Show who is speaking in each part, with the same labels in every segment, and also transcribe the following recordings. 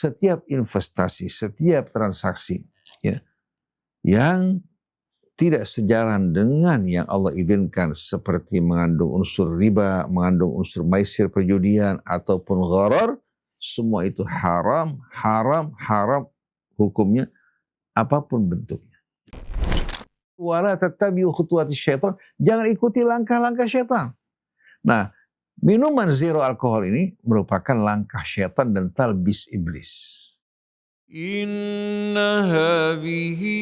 Speaker 1: setiap investasi, setiap transaksi ya, yang tidak sejalan dengan yang Allah izinkan seperti mengandung unsur riba, mengandung unsur maisir perjudian ataupun gharar, semua itu haram, haram, haram hukumnya apapun bentuknya. Wala tattabi'u khutuwati syaitan, jangan ikuti langkah-langkah syaitan. Nah, minuman zero alkohol ini merupakan langkah syaitan dan talbis iblis.
Speaker 2: Inna hadhihi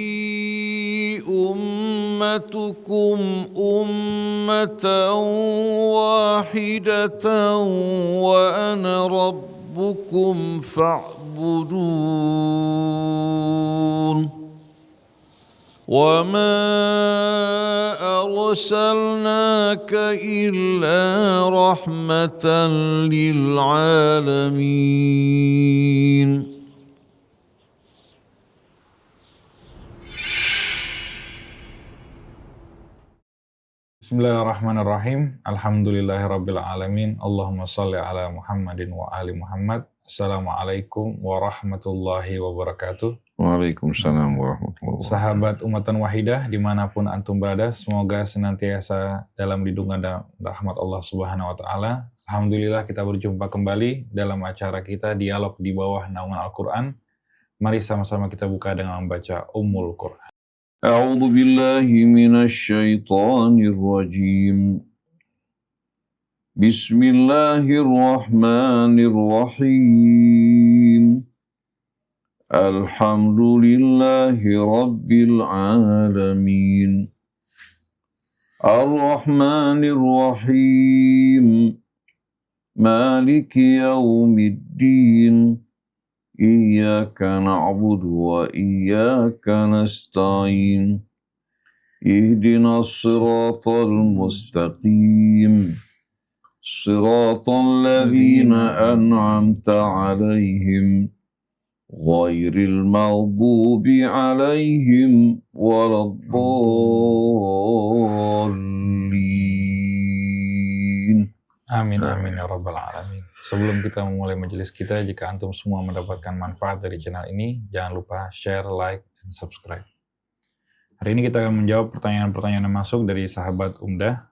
Speaker 2: ummatukum ummatan wahidatan wa ana rabbukum fa'budun. Wa ma arsalnaka illa rahmatan lil alamin.
Speaker 3: Bismillahirrahmanirrahim. Alhamdulillahirabbil alamin. Allahumma shalli ala Muhammadin wa ali Muhammad. Assalamualaikum warahmatullahi wabarakatuh.
Speaker 1: Waalaikumsalam warahmatullahi wabarakatuh.
Speaker 3: Sahabat Ummatan Wahidah dimanapun antum berada, semoga senantiasa dalam lindungan dan rahmat Allah Subhanahu wa taala. Alhamdulillah kita berjumpa kembali dalam acara kita Dialog di Bawah Naungan Al-Qur'an. Mari sama-sama kita buka dengan membaca Ummul Qur'an.
Speaker 1: A'udzu billahi minasy syaithanir rajim. Bismillahirrahmanirrahim. Alhamdulillahi rabbil alamin. Ar-Rahmanir Rahim. Maliki yaumiddin. Iyyaka na'budu wa iyyaka nasta'in. Ihdinas siratal mustaqim. Siratal ladzina an'amta 'alaihim ghairil maghdubi 'alaihim waladdallin.
Speaker 3: Amin amin ya rabbal alamin. Sebelum kita memulai majelis kita, jika antum semua mendapatkan manfaat dari channel ini, jangan lupa share, like, dan subscribe. Hari ini kita akan menjawab pertanyaan-pertanyaan yang masuk dari sahabat Umdah.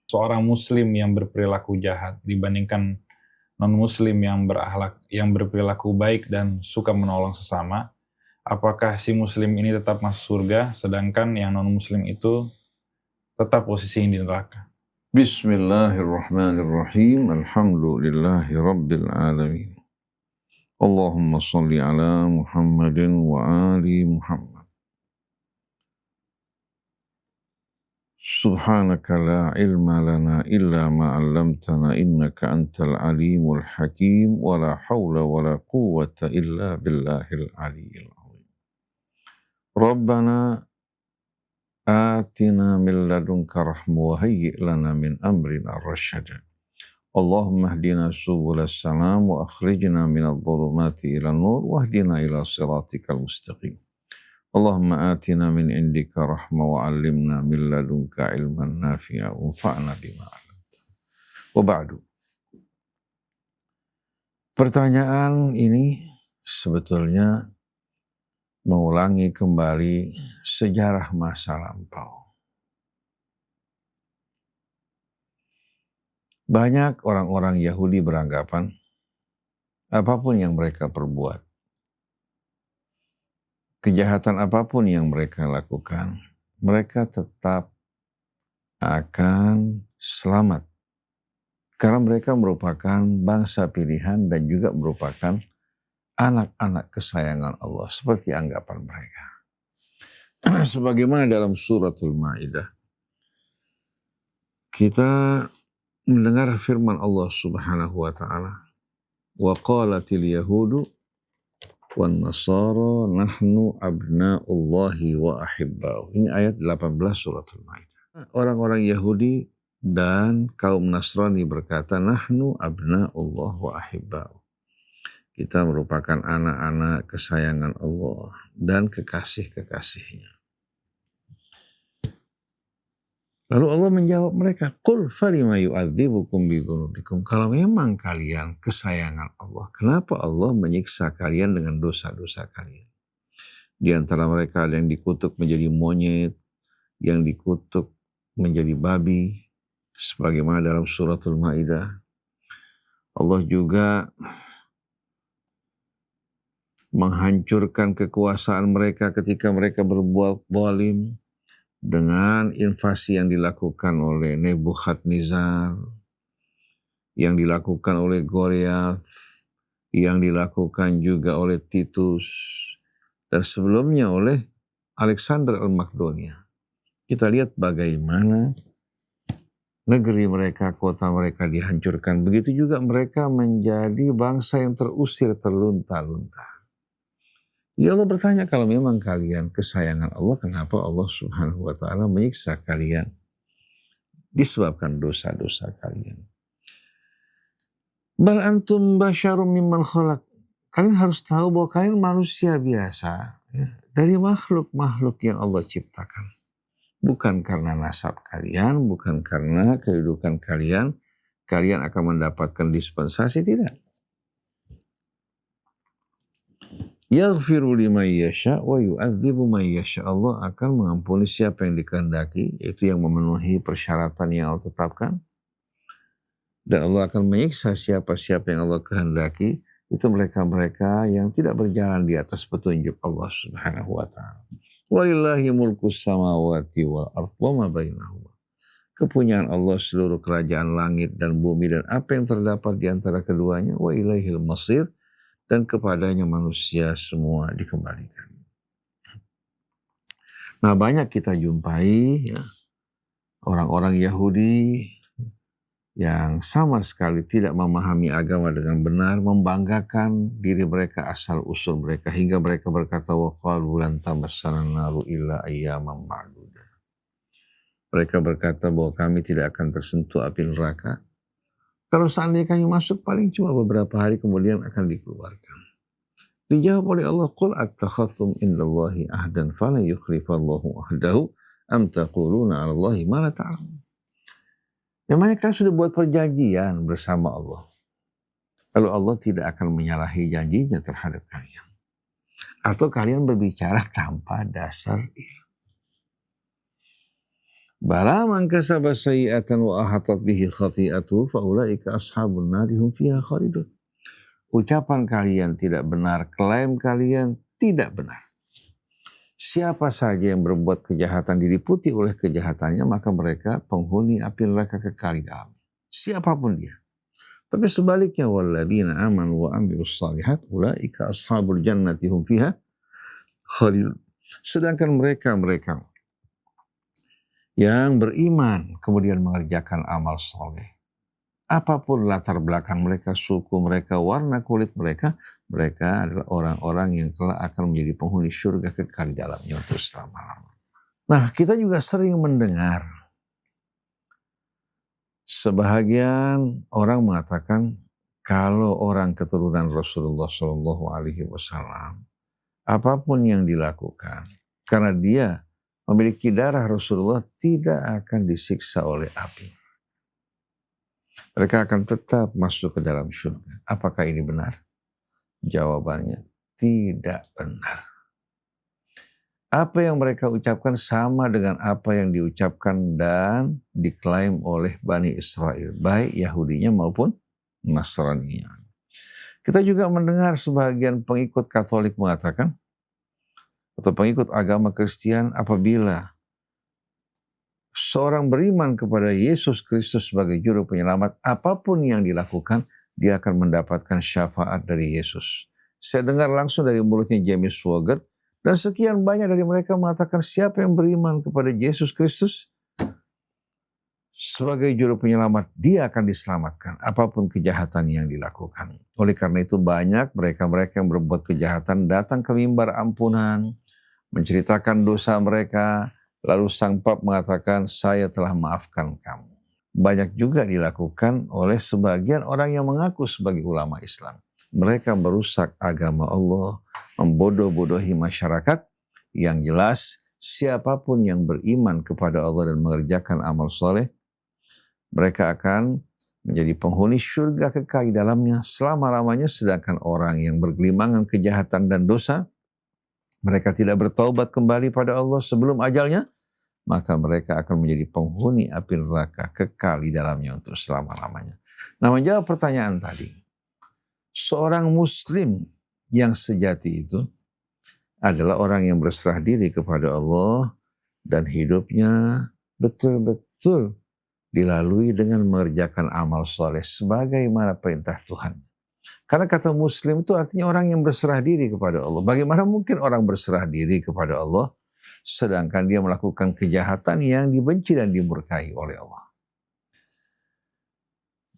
Speaker 3: Seorang muslim yang berperilaku jahat dibandingkan non-muslim yang berakhlak, yang berperilaku baik dan suka menolong sesama, apakah si muslim ini tetap masuk surga, sedangkan yang non-muslim itu tetap posisinya di neraka?
Speaker 1: Bismillahirrahmanirrahim. Alhamdulillahi rabbil alamin. Allahumma salli ala Muhammadin wa ali Muhammad. Subhanaka la ilma lana illa ma 'allamtana innaka antal alimul hakim wa la haula wa la quwwata illa billahil aliyyil azim. Rabbana atina min ladunka rahmah wa hayyi' lana min amrina rasyada. Allahumma hdina subulas salam wa akhrijna minadh dhulumati ilan nur wahdina ila siratikal mustaqim. Allahumma atina min indika rahmah wa 'allimna min ladunka ilman nafi'a wa anfa'na bima 'allamtana. Wa ba'du. Pertanyaan ini sebetulnya mengulangi kembali sejarah masa lampau. Banyak orang-orang Yahudi beranggapan apapun yang mereka perbuat, kejahatan apapun yang mereka lakukan, mereka tetap akan selamat. Karena mereka merupakan bangsa pilihan dan juga merupakan anak-anak kesayangan Allah, seperti anggapan mereka. Sebagaimana dalam suratul Maidah, kita mendengar firman Allah Subhanahu wa taala, wa qalatil yahudu wan nasara nahnu abna'ullahi wa ahibba'u. Ini ayat 18 suratul Maidah. Orang-orang Yahudi dan kaum Nasrani berkata, nahnu abna'ullah wa ahibba'u. Kita merupakan anak-anak kesayangan Allah dan kekasih-kekasihnya. Lalu Allah menjawab mereka, "Qul falima yu'adzibukum bidzunubikum." Kalau memang kalian kesayangan Allah, kenapa Allah menyiksa kalian dengan dosa-dosa kalian? Di antara mereka ada yang dikutuk menjadi monyet, yang dikutuk menjadi babi, sebagaimana dalam suratul Maidah. Allah juga menghancurkan kekuasaan mereka ketika mereka berbuat zalim dengan invasi yang dilakukan oleh Nebukadnezar, yang dilakukan oleh Goliath, yang dilakukan juga oleh Titus, dan sebelumnya oleh Alexander Al-Makedonia. Kita lihat bagaimana negeri mereka, kota mereka dihancurkan. Begitu juga mereka menjadi bangsa yang terusir terlunta-lunta. Ya Allah bertanya, kalau memang kalian kesayangan Allah, kenapa Allah Subhanahu wa ta'ala menyiksa kalian disebabkan dosa-dosa kalian? Bal antum basyarum mimman khalaq. Kalian harus tahu bahwa kalian manusia biasa, ya, dari makhluk-makhluk yang Allah ciptakan. Bukan karena nasab kalian, bukan karena kedudukan kalian, kalian akan mendapatkan dispensasi, tidak. Yaghfiru liman yasha wa yu'adzibu man yasha. Allah akan mengampuni siapa yang dikehendaki, yaitu yang memenuhi persyaratan yang Allah tetapkan. Dan Allah akan menyiksa siapa-siapa yang Allah kehendaki, itu mereka-mereka yang tidak berjalan di atas petunjuk Allah Subhanahu wa ta'ala. Walillahi mulkus samawati wal ardh wa ma bainahuma. Kepunyaan Allah seluruh kerajaan langit dan bumi dan apa yang terdapat di antara keduanya. Wa ilaihil masir, dan kepadanya manusia semua dikembalikan. Nah, banyak kita jumpai ya, orang-orang Yahudi yang sama sekali tidak memahami agama dengan benar, membanggakan diri mereka, asal usul mereka, hingga mereka berkata, wa qalu lan tamassana naru illa ayyaman ma'dudah. Mereka berkata bahwa kami tidak akan tersentuh api neraka. Kalau seandainya kami masuk, paling cuma beberapa hari kemudian akan dikeluarkan. Dijawab oleh Allah, qul attakhadhtum indallahi ahdan fala yukhlifallahu ahdahu am taquluna 'alallahi ma la ta'lamun. Memangnya kalian sudah buat perjanjian bersama Allah, lalu Allah tidak akan menyalahi janjinya terhadap kalian, atau kalian berbicara tanpa dasar ilmu. Bala man kasaba sayyi'atan wa ahatat bihi khati'atuhu fa ulaika ashabun nar hum fiha khalidun. Ucapan kalian tidak benar, klaim kalian tidak benar. Siapa saja yang berbuat kejahatan diliputi oleh kejahatannya, maka mereka penghuni api neraka kekal di dalam. Siapapun dia. Tapi sebaliknya, walladzina amanu wa amilus shalihat ulaika ashabul jannati hum fiha khalidun. Sedangkan mereka yang beriman kemudian mengerjakan amal soleh, apapun latar belakang mereka, suku mereka, warna kulit mereka, mereka adalah orang-orang yang kelak akan menjadi penghuni surga kekal di dalamnya untuk selama-lamanya. Nah, kita juga sering mendengar sebahagian orang mengatakan kalau orang keturunan Rasulullah SAW, apapun yang dilakukan, karena dia memiliki darah Rasulullah, tidak akan disiksa oleh api. Mereka akan tetap masuk ke dalam surga. Apakah ini benar? Jawabannya tidak benar. Apa yang mereka ucapkan sama dengan apa yang diucapkan dan diklaim oleh Bani Israel, baik Yahudinya maupun Nasraninya. Kita juga mendengar sebagian pengikut Katolik mengatakan, atau pengikut agama Kristen, apabila seorang beriman kepada Yesus Kristus sebagai juru penyelamat, apapun yang dilakukan, dia akan mendapatkan syafaat dari Yesus. Saya dengar langsung dari mulutnya James Swagert, dan sekian banyak dari mereka mengatakan siapa yang beriman kepada Yesus Kristus sebagai juru penyelamat, dia akan diselamatkan apapun kejahatan yang dilakukan. Oleh karena itu banyak mereka-mereka yang berbuat kejahatan datang ke mimbar ampunan, menceritakan dosa mereka, lalu sang pap mengatakan, saya telah maafkan kamu. Banyak juga dilakukan oleh sebagian orang yang mengaku sebagai ulama Islam. Mereka merusak agama Allah, membodoh-bodohi masyarakat. Yang jelas, siapapun yang beriman kepada Allah dan mengerjakan amal soleh, mereka akan menjadi penghuni surga kekal di dalamnya selama-lamanya. Sedangkan orang yang bergelimangan kejahatan dan dosa, mereka tidak bertaubat kembali pada Allah sebelum ajalnya, maka mereka akan menjadi penghuni api neraka kekal di dalamnya untuk selama-lamanya. Nah, menjawab pertanyaan tadi, seorang muslim yang sejati itu adalah orang yang berserah diri kepada Allah dan hidupnya betul-betul dilalui dengan mengerjakan amal soleh sebagaimana perintah Tuhan. Karena kata muslim itu artinya orang yang berserah diri kepada Allah. Bagaimana mungkin orang berserah diri kepada Allah sedangkan dia melakukan kejahatan yang dibenci dan dimurkai oleh Allah?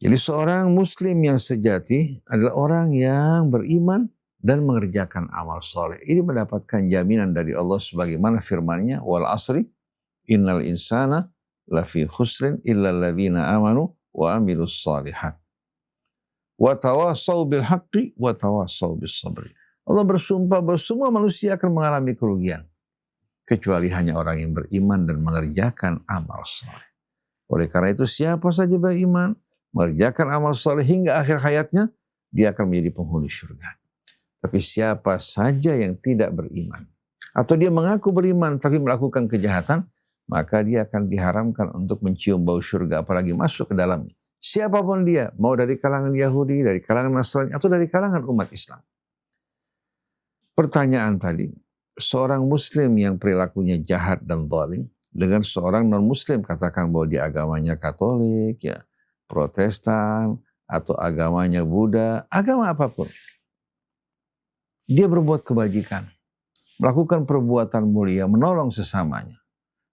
Speaker 1: Jadi seorang muslim yang sejati adalah orang yang beriman dan mengerjakan amal soleh. Ini mendapatkan jaminan dari Allah sebagaimana firman-Nya, wal asri innal insana lafi khusrin illa alladhina amanu wa amilus shalihat wa tawasaw bil haqqi wa tawasaw bis sabri. Allah bersumpah bahwa semua manusia akan mengalami kerugian kecuali hanya orang yang beriman dan mengerjakan amal saleh. Oleh karena itu siapa saja beriman, mengerjakan amal saleh hingga akhir hayatnya, dia akan menjadi penghuni surga. Tapi siapa saja yang tidak beriman atau dia mengaku beriman tapi melakukan kejahatan, maka dia akan diharamkan untuk mencium bau surga apalagi masuk ke dalamnya. Siapapun dia, mau dari kalangan Yahudi, dari kalangan Nasrani, atau dari kalangan umat Islam. Pertanyaan tadi, seorang muslim yang perilakunya jahat dan zalim dengan seorang non-muslim, katakan bahwa dia agamanya Katolik, ya, Protestan, atau agamanya Buddha, agama apapun. Dia berbuat kebajikan, melakukan perbuatan mulia, menolong sesamanya.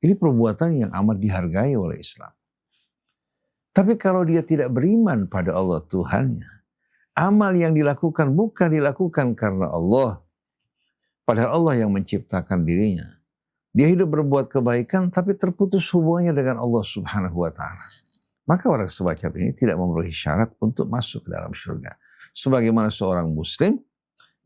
Speaker 1: Ini perbuatan yang amat dihargai oleh Islam. Tapi kalau dia tidak beriman pada Allah Tuhannya, amal yang dilakukan bukan dilakukan karena Allah, padahal Allah yang menciptakan dirinya. Dia hidup berbuat kebaikan tapi terputus hubungannya dengan Allah Subhanahu wa Ta'ala. Maka orang semacam ini tidak memenuhi syarat untuk masuk ke dalam surga. Sebagaimana seorang muslim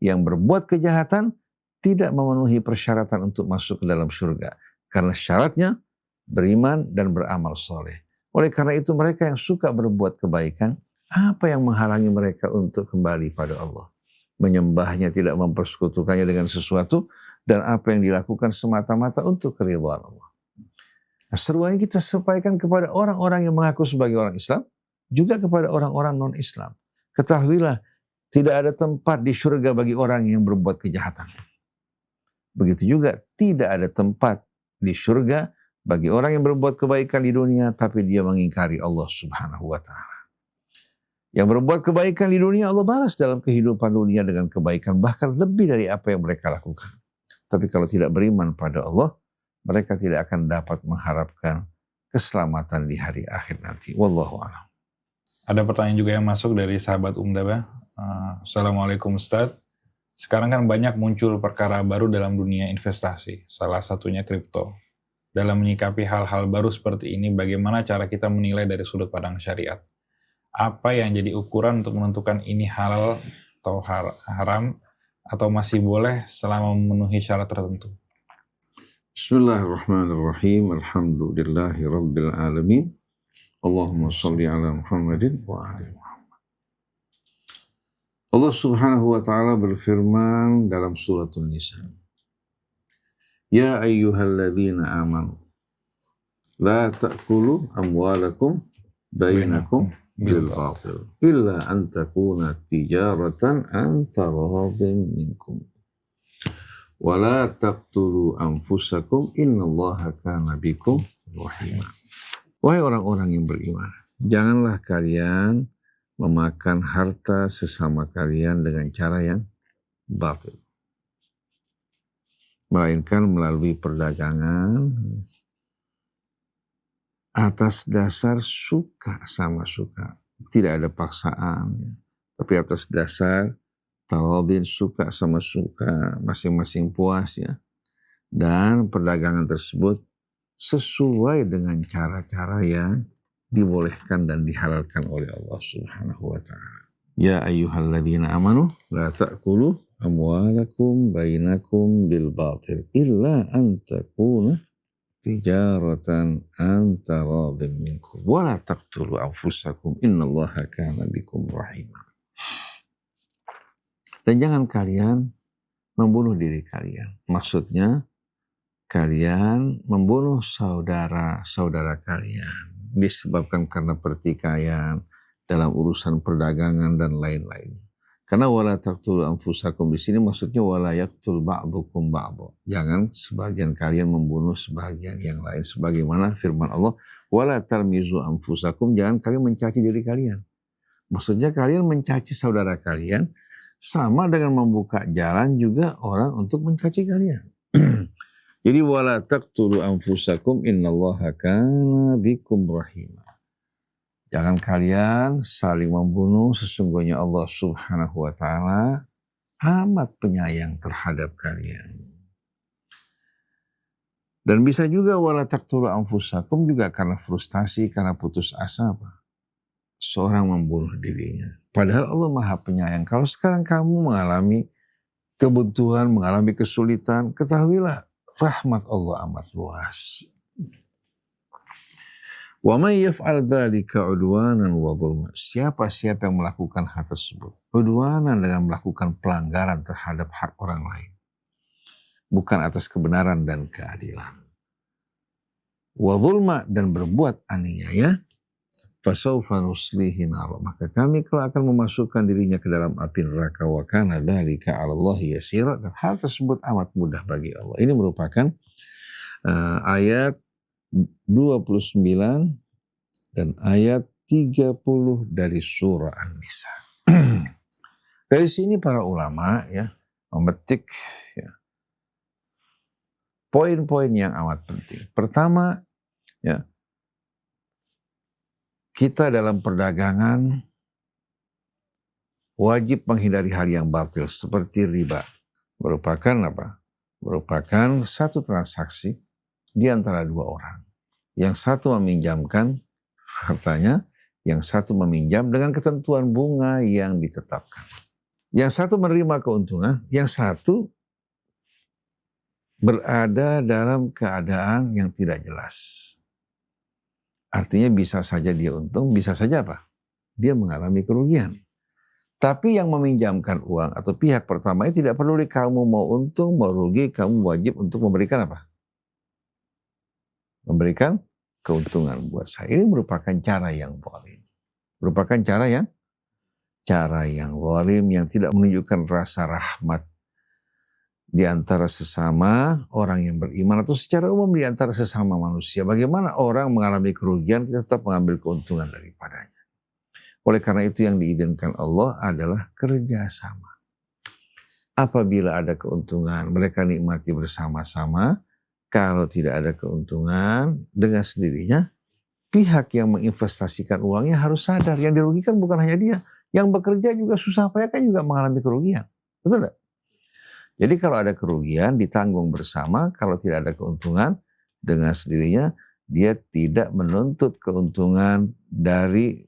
Speaker 1: yang berbuat kejahatan tidak memenuhi persyaratan untuk masuk ke dalam surga. Karena syaratnya beriman dan beramal soleh. Oleh karena itu mereka yang suka berbuat kebaikan, apa yang menghalangi mereka untuk kembali pada Allah? Menyembahnya, tidak mempersekutukannya dengan sesuatu, dan apa yang dilakukan semata-mata untuk keridhaan Allah. Nah, seruan ini kita sampaikan kepada orang-orang yang mengaku sebagai orang Islam, juga kepada orang-orang non-Islam. Ketahuilah, tidak ada tempat di surga bagi orang yang berbuat kejahatan. Begitu juga tidak ada tempat di surga bagi orang yang berbuat kebaikan di dunia tapi dia mengingkari Allah Subhanahu wa Ta'ala. Yang berbuat kebaikan di dunia Allah balas dalam kehidupan dunia dengan kebaikan bahkan lebih dari apa yang mereka lakukan. Tapi kalau tidak beriman pada Allah, mereka tidak akan dapat mengharapkan keselamatan di hari akhir nanti. Wallahu a'lam.
Speaker 3: Ada pertanyaan juga yang masuk dari sahabat Daba. Assalamualaikum Ustaz. Sekarang kan banyak muncul perkara baru dalam dunia investasi, salah satunya kripto. Dalam menyikapi hal-hal baru seperti ini, bagaimana cara kita menilai dari sudut pandang syariat? Apa yang jadi ukuran untuk menentukan ini halal atau haram, atau masih boleh selama memenuhi syarat tertentu?
Speaker 1: Bismillahirrahmanirrahim. Alhamdulillahi Rabbil Alamin. Allahumma salli ala Muhammadin wa ali Muhammad. Allah Subhanahu wa Ta'ala berfirman dalam suratul Nisa, Ya ayyuhalladzina amanu la ta'kulu amwalakum bainakum bil batil illa an takuna tijaratan an taradin minkum wa la taqtulu anfusakum innallaha kana bikum rahima. Wahai orang-orang yang beriman, janganlah kalian memakan harta sesama kalian dengan cara yang batil, melainkan melalui perdagangan atas dasar suka sama suka, tidak ada paksaan, tapi atas dasar tawadin, suka sama suka, masing-masing puas ya, dan perdagangan tersebut sesuai dengan cara-cara yang dibolehkan dan dihalalkan oleh Allah Subhanahu wa Ta'ala. Ya ayyuhalladzina amanu la ta'kulu amwalakum bainakum bil batil illa an takuna tijaratan an taradin minkum wa la taqtulu anfusakum innallaha kana bikum rahima. Dan jangan kalian membunuh diri kalian. Maksudnya kalian membunuh saudara-saudara kalian disebabkan karena pertikaian dalam urusan perdagangan dan lain-lain. Karena wala taqtulu anfusakum di sini maksudnya wala yaqtul ba'dukum ba'dha. Jangan sebagian kalian membunuh sebagian yang lain, sebagaimana firman Allah wala tarmizu anfusakum, jangan kalian mencaci diri kalian. Maksudnya kalian mencaci saudara kalian sama dengan membuka jalan juga orang untuk mencaci kalian. Jadi wala taqtulu anfusakum innallaha kana bikum rahima. Jangan kalian saling membunuh, sesungguhnya Allah Subhanahu wa taala amat penyayang terhadap kalian. Dan bisa juga wala taqtulu anfusakum juga karena frustasi, karena putus asa apa? Seorang membunuh dirinya. Padahal Allah Maha Penyayang. Kalau sekarang kamu mengalami kebutuhan, mengalami kesulitan, ketahuilah rahmat Allah amat luas. Wa may yaf'al dzalika 'udwanan wa dhulma. Siapa yang melakukan hal tersebut? Udwanan dengan melakukan pelanggaran terhadap hak orang lain. Bukan atas kebenaran dan keadilan. Wa dhulma dan berbuat aniaya. Fasawfa nuslihi nar. Maka kami kelak akan memasukkan dirinya ke dalam api neraka. Wa kana dzalika 'ala Allahi yasira. Dan hal tersebut amat mudah bagi Allah. Ini merupakan ayat 29 dan ayat 30 dari surah An-Nisa. Dari sini para ulama ya memetik ya, poin-poin yang amat penting. Pertama ya, kita dalam perdagangan wajib menghindari hal yang batil seperti riba. Merupakan apa? Merupakan satu transaksi di antara dua orang. Yang satu meminjamkan hartanya, yang satu meminjam dengan ketentuan bunga yang ditetapkan. Yang satu menerima keuntungan, yang satu berada dalam keadaan yang tidak jelas. Artinya bisa saja dia untung, bisa saja apa? Dia mengalami kerugian. Tapi yang meminjamkan uang atau pihak pertama itu tidak peduli kamu mau untung, mau rugi, kamu wajib untuk memberikan apa? Memberikan keuntungan buat saya. Ini merupakan cara yang zalim. Merupakan cara yang zalim, yang tidak menunjukkan rasa rahmat di antara sesama orang yang beriman atau secara umum di antara sesama manusia. Bagaimana orang mengalami kerugian, kita tetap mengambil keuntungan daripadanya. Oleh karena itu yang diizinkan Allah adalah kerjasama. Apabila ada keuntungan, mereka nikmati bersama-sama. Kalau tidak ada keuntungan, dengan sendirinya pihak yang menginvestasikan uangnya harus sadar. Yang dirugikan bukan hanya dia. Yang bekerja juga susah payah kan juga mengalami kerugian. Betul tidak? Jadi kalau ada kerugian ditanggung bersama. Kalau tidak ada keuntungan, dengan sendirinya dia tidak menuntut keuntungan dari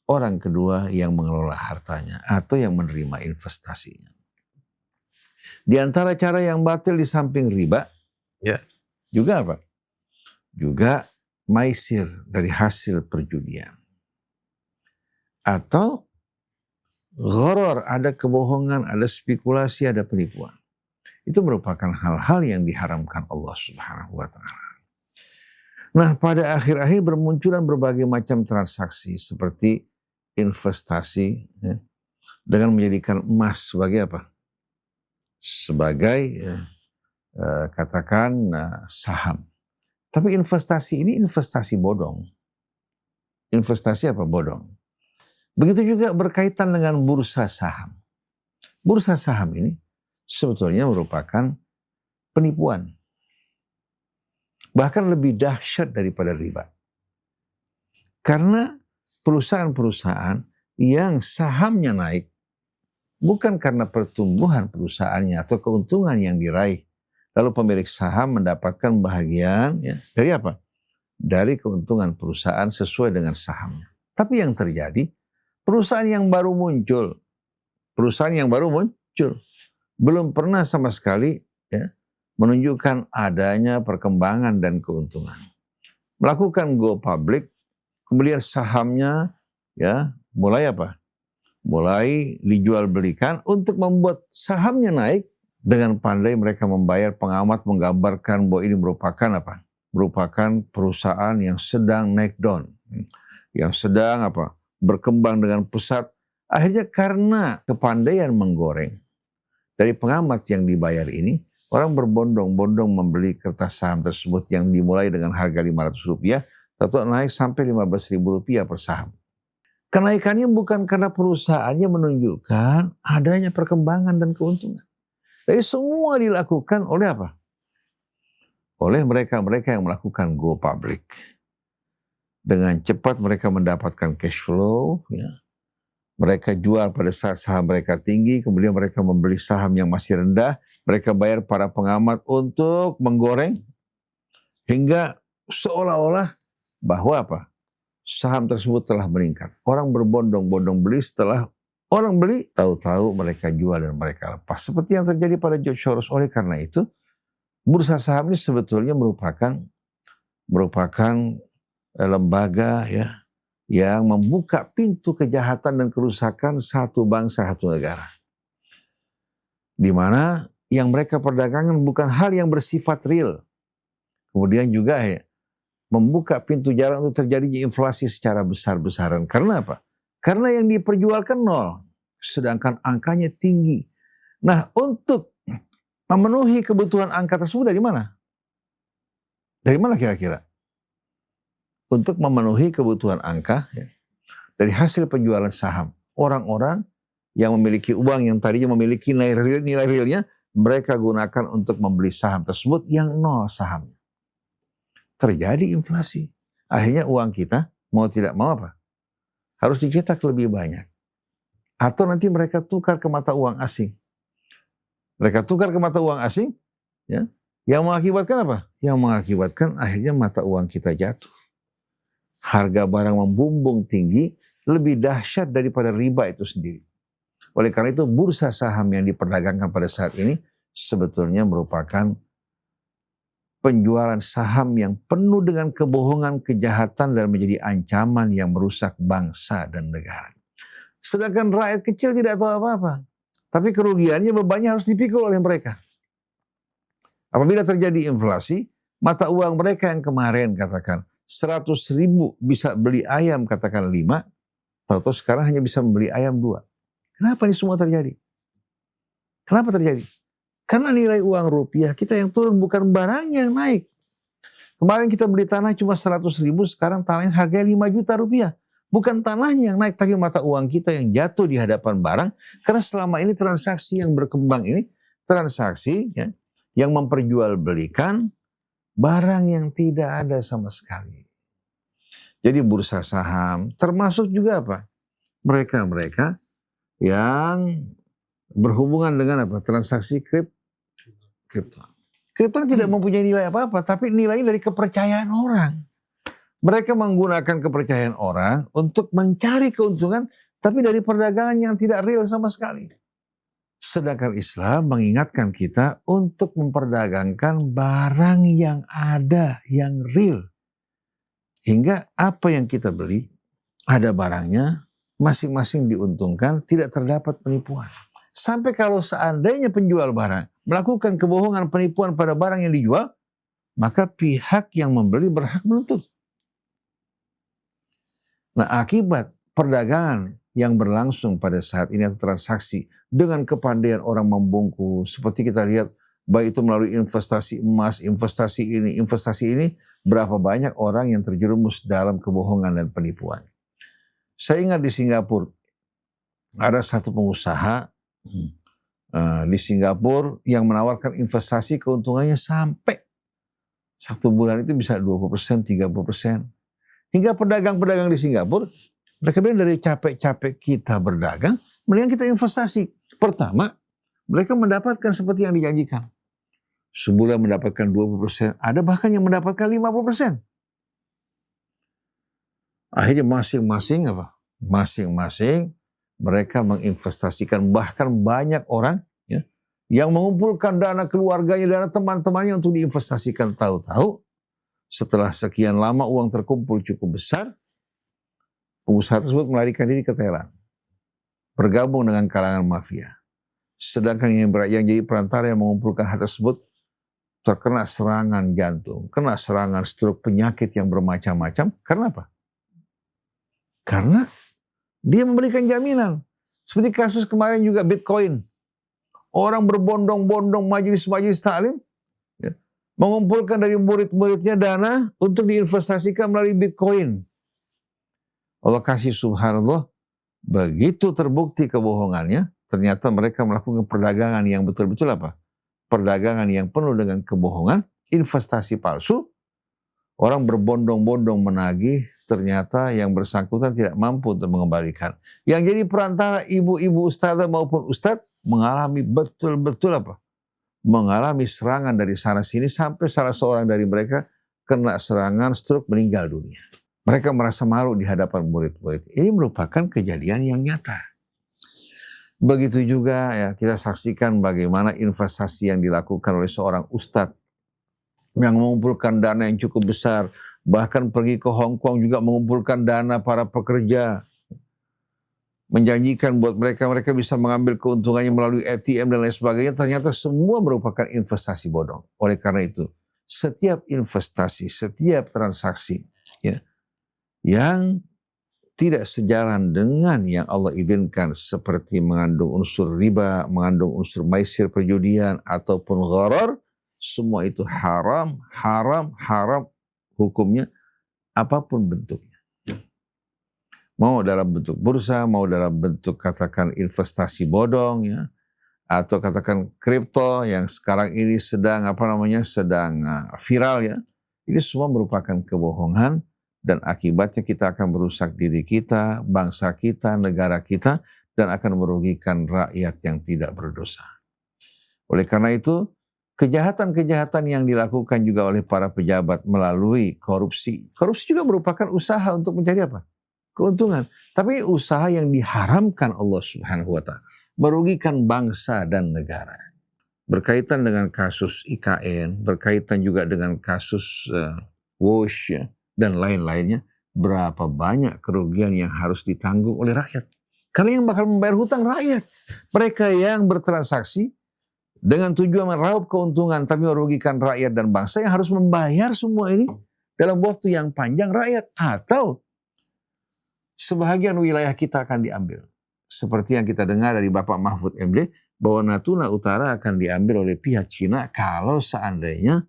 Speaker 1: orang kedua yang mengelola hartanya atau yang menerima investasinya. Di antara cara yang batil di samping riba, ya, juga apa? Juga maisir dari hasil perjudian. Atau gharar, ada kebohongan, ada spekulasi, ada penipuan. Itu merupakan hal-hal yang diharamkan Allah Subhanahu wa taala. Nah, pada akhir-akhir bermunculan berbagai macam transaksi seperti investasi ya, dengan menjadikan emas sebagai apa? Sebagai katakan saham. Tapi investasi ini investasi bodong. Investasi apa? Bodong. Begitu juga berkaitan dengan bursa saham. Bursa saham ini sebetulnya merupakan penipuan. Bahkan lebih dahsyat daripada riba. Karena perusahaan-perusahaan yang sahamnya naik bukan karena pertumbuhan perusahaannya atau keuntungan yang diraih. Lalu pemilik saham mendapatkan bahagian ya, dari apa? Dari keuntungan perusahaan sesuai dengan sahamnya. Tapi yang terjadi, perusahaan yang baru muncul, belum pernah sama sekali ya, menunjukkan adanya perkembangan dan keuntungan. Melakukan go public, kemudian sahamnya ya mulai apa? Mulai dijual belikan untuk membuat sahamnya naik. Dengan pandai mereka membayar pengamat menggambarkan bahwa ini merupakan apa? Merupakan perusahaan yang sedang naik daun, yang sedang apa? Berkembang dengan pesat. Akhirnya karena kepandaian menggoreng dari pengamat yang dibayar ini, orang berbondong-bondong membeli kertas saham tersebut yang dimulai dengan harga Rp500, atau naik sampai Rp15.000 per saham. Kenaikannya bukan karena perusahaannya menunjukkan adanya perkembangan dan keuntungan. Jadi semua dilakukan oleh apa? Oleh mereka-mereka yang melakukan go public. Dengan cepat mereka mendapatkan cash flow, ya. Mereka jual pada saat saham mereka tinggi, kemudian mereka membeli saham yang masih rendah, mereka bayar para pengamat untuk menggoreng, hingga seolah-olah bahwa apa? Saham tersebut telah meningkat. Orang berbondong-bondong beli, setelah orang beli, tahu-tahu mereka jual dan mereka lepas. Seperti yang terjadi pada George Soros. Oleh karena itu, bursa saham ini sebetulnya merupakan lembaga ya, yang membuka pintu kejahatan dan kerusakan satu bangsa, satu negara. Di mana yang mereka perdagangkan bukan hal yang bersifat real. Kemudian juga ya, membuka pintu jalan untuk terjadinya inflasi secara besar-besaran. Karena apa? Karena yang diperjualkan nol, sedangkan angkanya tinggi. Nah, untuk memenuhi kebutuhan angka tersebut dari mana? Dari mana kira-kira? Untuk memenuhi kebutuhan angka ya, dari hasil penjualan saham. Orang-orang yang memiliki uang yang tadinya memiliki nilai realnya, mereka gunakan untuk membeli saham tersebut yang nol sahamnya. Terjadi inflasi. Akhirnya uang kita mau tidak mau apa? Harus dicetak lebih banyak. Atau nanti mereka tukar ke mata uang asing. Mereka tukar ke mata uang asing, ya, yang mengakibatkan apa? Yang mengakibatkan akhirnya mata uang kita jatuh. Harga barang membumbung tinggi, lebih dahsyat daripada riba itu sendiri. Oleh karena itu bursa saham yang diperdagangkan pada saat ini sebetulnya merupakan penjualan saham yang penuh dengan kebohongan, kejahatan, dan menjadi ancaman yang merusak bangsa dan negara. Sedangkan rakyat kecil tidak tahu apa-apa. Tapi kerugiannya, bebannya harus dipikul oleh mereka. Apabila terjadi inflasi, mata uang mereka yang kemarin katakan 100.000 bisa beli ayam katakan 5, tahu-tahu sekarang hanya bisa membeli ayam 2. Kenapa ini semua terjadi? Kenapa terjadi? Karena nilai uang rupiah kita yang turun, bukan barangnya yang naik. Kemarin kita beli tanah cuma 100.000, sekarang tanahnya harganya 5 juta rupiah. Bukan tanahnya yang naik, tapi mata uang kita yang jatuh di hadapan barang. Karena selama ini transaksi yang berkembang ini, transaksi ya, yang memperjualbelikan barang yang tidak ada sama sekali. Jadi bursa saham termasuk juga apa? Mereka-mereka yang berhubungan dengan apa? Transaksi kripto. Kripto tidak mempunyai nilai apa-apa, tapi nilainya dari kepercayaan orang. Mereka menggunakan kepercayaan orang untuk mencari keuntungan, tapi dari perdagangan yang tidak real sama sekali. Sedangkan Islam mengingatkan kita untuk memperdagangkan barang yang ada, yang real. Hingga apa yang kita beli, ada barangnya, masing-masing diuntungkan, tidak terdapat penipuan. Sampai kalau seandainya penjual barang melakukan kebohongan, penipuan pada barang yang dijual, maka pihak yang membeli berhak menuntut. Nah, akibat perdagangan yang berlangsung pada saat ini atau transaksi dengan kepandaian orang membungkus, seperti kita lihat, baik itu melalui investasi emas, investasi ini, berapa banyak orang yang terjerumus dalam kebohongan dan penipuan. Saya ingat di Singapura, ada satu pengusaha di Singapura yang menawarkan investasi keuntungannya sampai 1 bulan itu bisa 20%, 30%. Hingga pedagang-pedagang di Singapura, mereka bilang dari capek-capek kita berdagang, mendingan kita investasi. Pertama, mereka mendapatkan seperti yang dijanjikan. Sebulan mendapatkan 20%, ada bahkan yang mendapatkan 50%. Akhirnya masing-masing mereka menginvestasikan, bahkan banyak orang ya, yang mengumpulkan dana keluarganya, dana teman-temannya untuk diinvestasikan. Tahu-tahu setelah sekian lama uang terkumpul cukup besar, pengusaha tersebut melarikan diri ke Thailand, bergabung dengan kalangan mafia. Sedangkan yang jadi perantara yang mengumpulkan hal tersebut terkena serangan jantung, kena serangan stroke, penyakit yang bermacam-macam. Karena apa? Karena dia memberikan jaminan. Seperti kasus kemarin juga Bitcoin. Orang berbondong-bondong majelis-majelis taklim, ya, mengumpulkan dari murid-muridnya dana untuk diinvestasikan melalui Bitcoin. Allah kasih subhanallah, begitu terbukti kebohongannya, ternyata mereka melakukan perdagangan yang betul-betul apa? Perdagangan yang penuh dengan kebohongan, investasi palsu. Orang berbondong-bondong menagih, ternyata yang bersangkutan tidak mampu untuk mengembalikan. Yang jadi perantara ibu-ibu ustazah maupun ustadz mengalami betul-betul apa? Mengalami serangan dari sana sini sampai salah seorang dari mereka kena serangan stroke, meninggal dunia. Mereka merasa malu di hadapan murid-murid. Ini merupakan kejadian yang nyata. Begitu juga ya kita saksikan bagaimana investasi yang dilakukan oleh seorang ustadz yang mengumpulkan dana yang cukup besar, bahkan pergi ke Hong Kong juga mengumpulkan dana para pekerja, menjanjikan buat mereka bisa mengambil keuntungannya melalui ATM dan lain sebagainya. Ternyata semua merupakan investasi bodong. Oleh karena itu, setiap investasi, setiap transaksi ya, yang tidak sejalan dengan yang Allah izinkan, seperti mengandung unsur riba, mengandung unsur maisir, perjudian, ataupun gharar, semua itu haram hukumnya, apapun bentuknya. Mau dalam bentuk bursa, mau dalam bentuk katakan investasi bodong ya, atau katakan kripto yang sekarang ini sedang sedang viral ya. Ini semua merupakan kebohongan dan akibatnya kita akan merusak diri kita, bangsa kita, negara kita, dan akan merugikan rakyat yang tidak berdosa. Oleh karena itu, kejahatan-kejahatan yang dilakukan juga oleh para pejabat melalui korupsi. Korupsi juga merupakan usaha untuk mencari apa? Keuntungan. Tapi usaha yang diharamkan Allah Subhanahu wa Ta'ala. Merugikan bangsa dan negara. Berkaitan dengan kasus IKN, berkaitan juga dengan kasus WOS ya, dan lain-lainnya. Berapa banyak kerugian yang harus ditanggung oleh rakyat. Karena yang bakal membayar hutang rakyat. Mereka yang bertransaksi dengan tujuan meraup keuntungan tapi merugikan rakyat dan bangsa yang harus membayar semua ini dalam waktu yang panjang rakyat. Atau sebahagian wilayah kita akan diambil. Seperti yang kita dengar dari Bapak Mahfud MD bahwa Natuna Utara akan diambil oleh pihak Cina kalau seandainya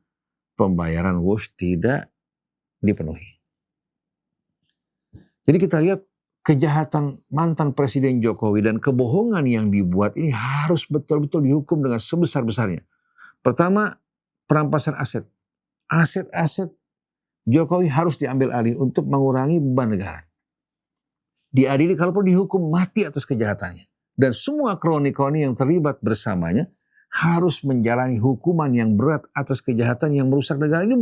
Speaker 1: pembayaran WOS tidak dipenuhi. Jadi kita lihat kejahatan mantan Presiden Jokowi dan kebohongan yang dibuat ini harus betul-betul dihukum dengan sebesar-besarnya. Pertama, perampasan aset. Aset-aset Jokowi harus diambil alih untuk mengurangi beban negara. Diadili kalaupun dihukum mati atas kejahatannya. Dan semua kroni-kroni yang terlibat bersamanya harus menjalani hukuman yang berat atas kejahatan yang merusak negara. Ini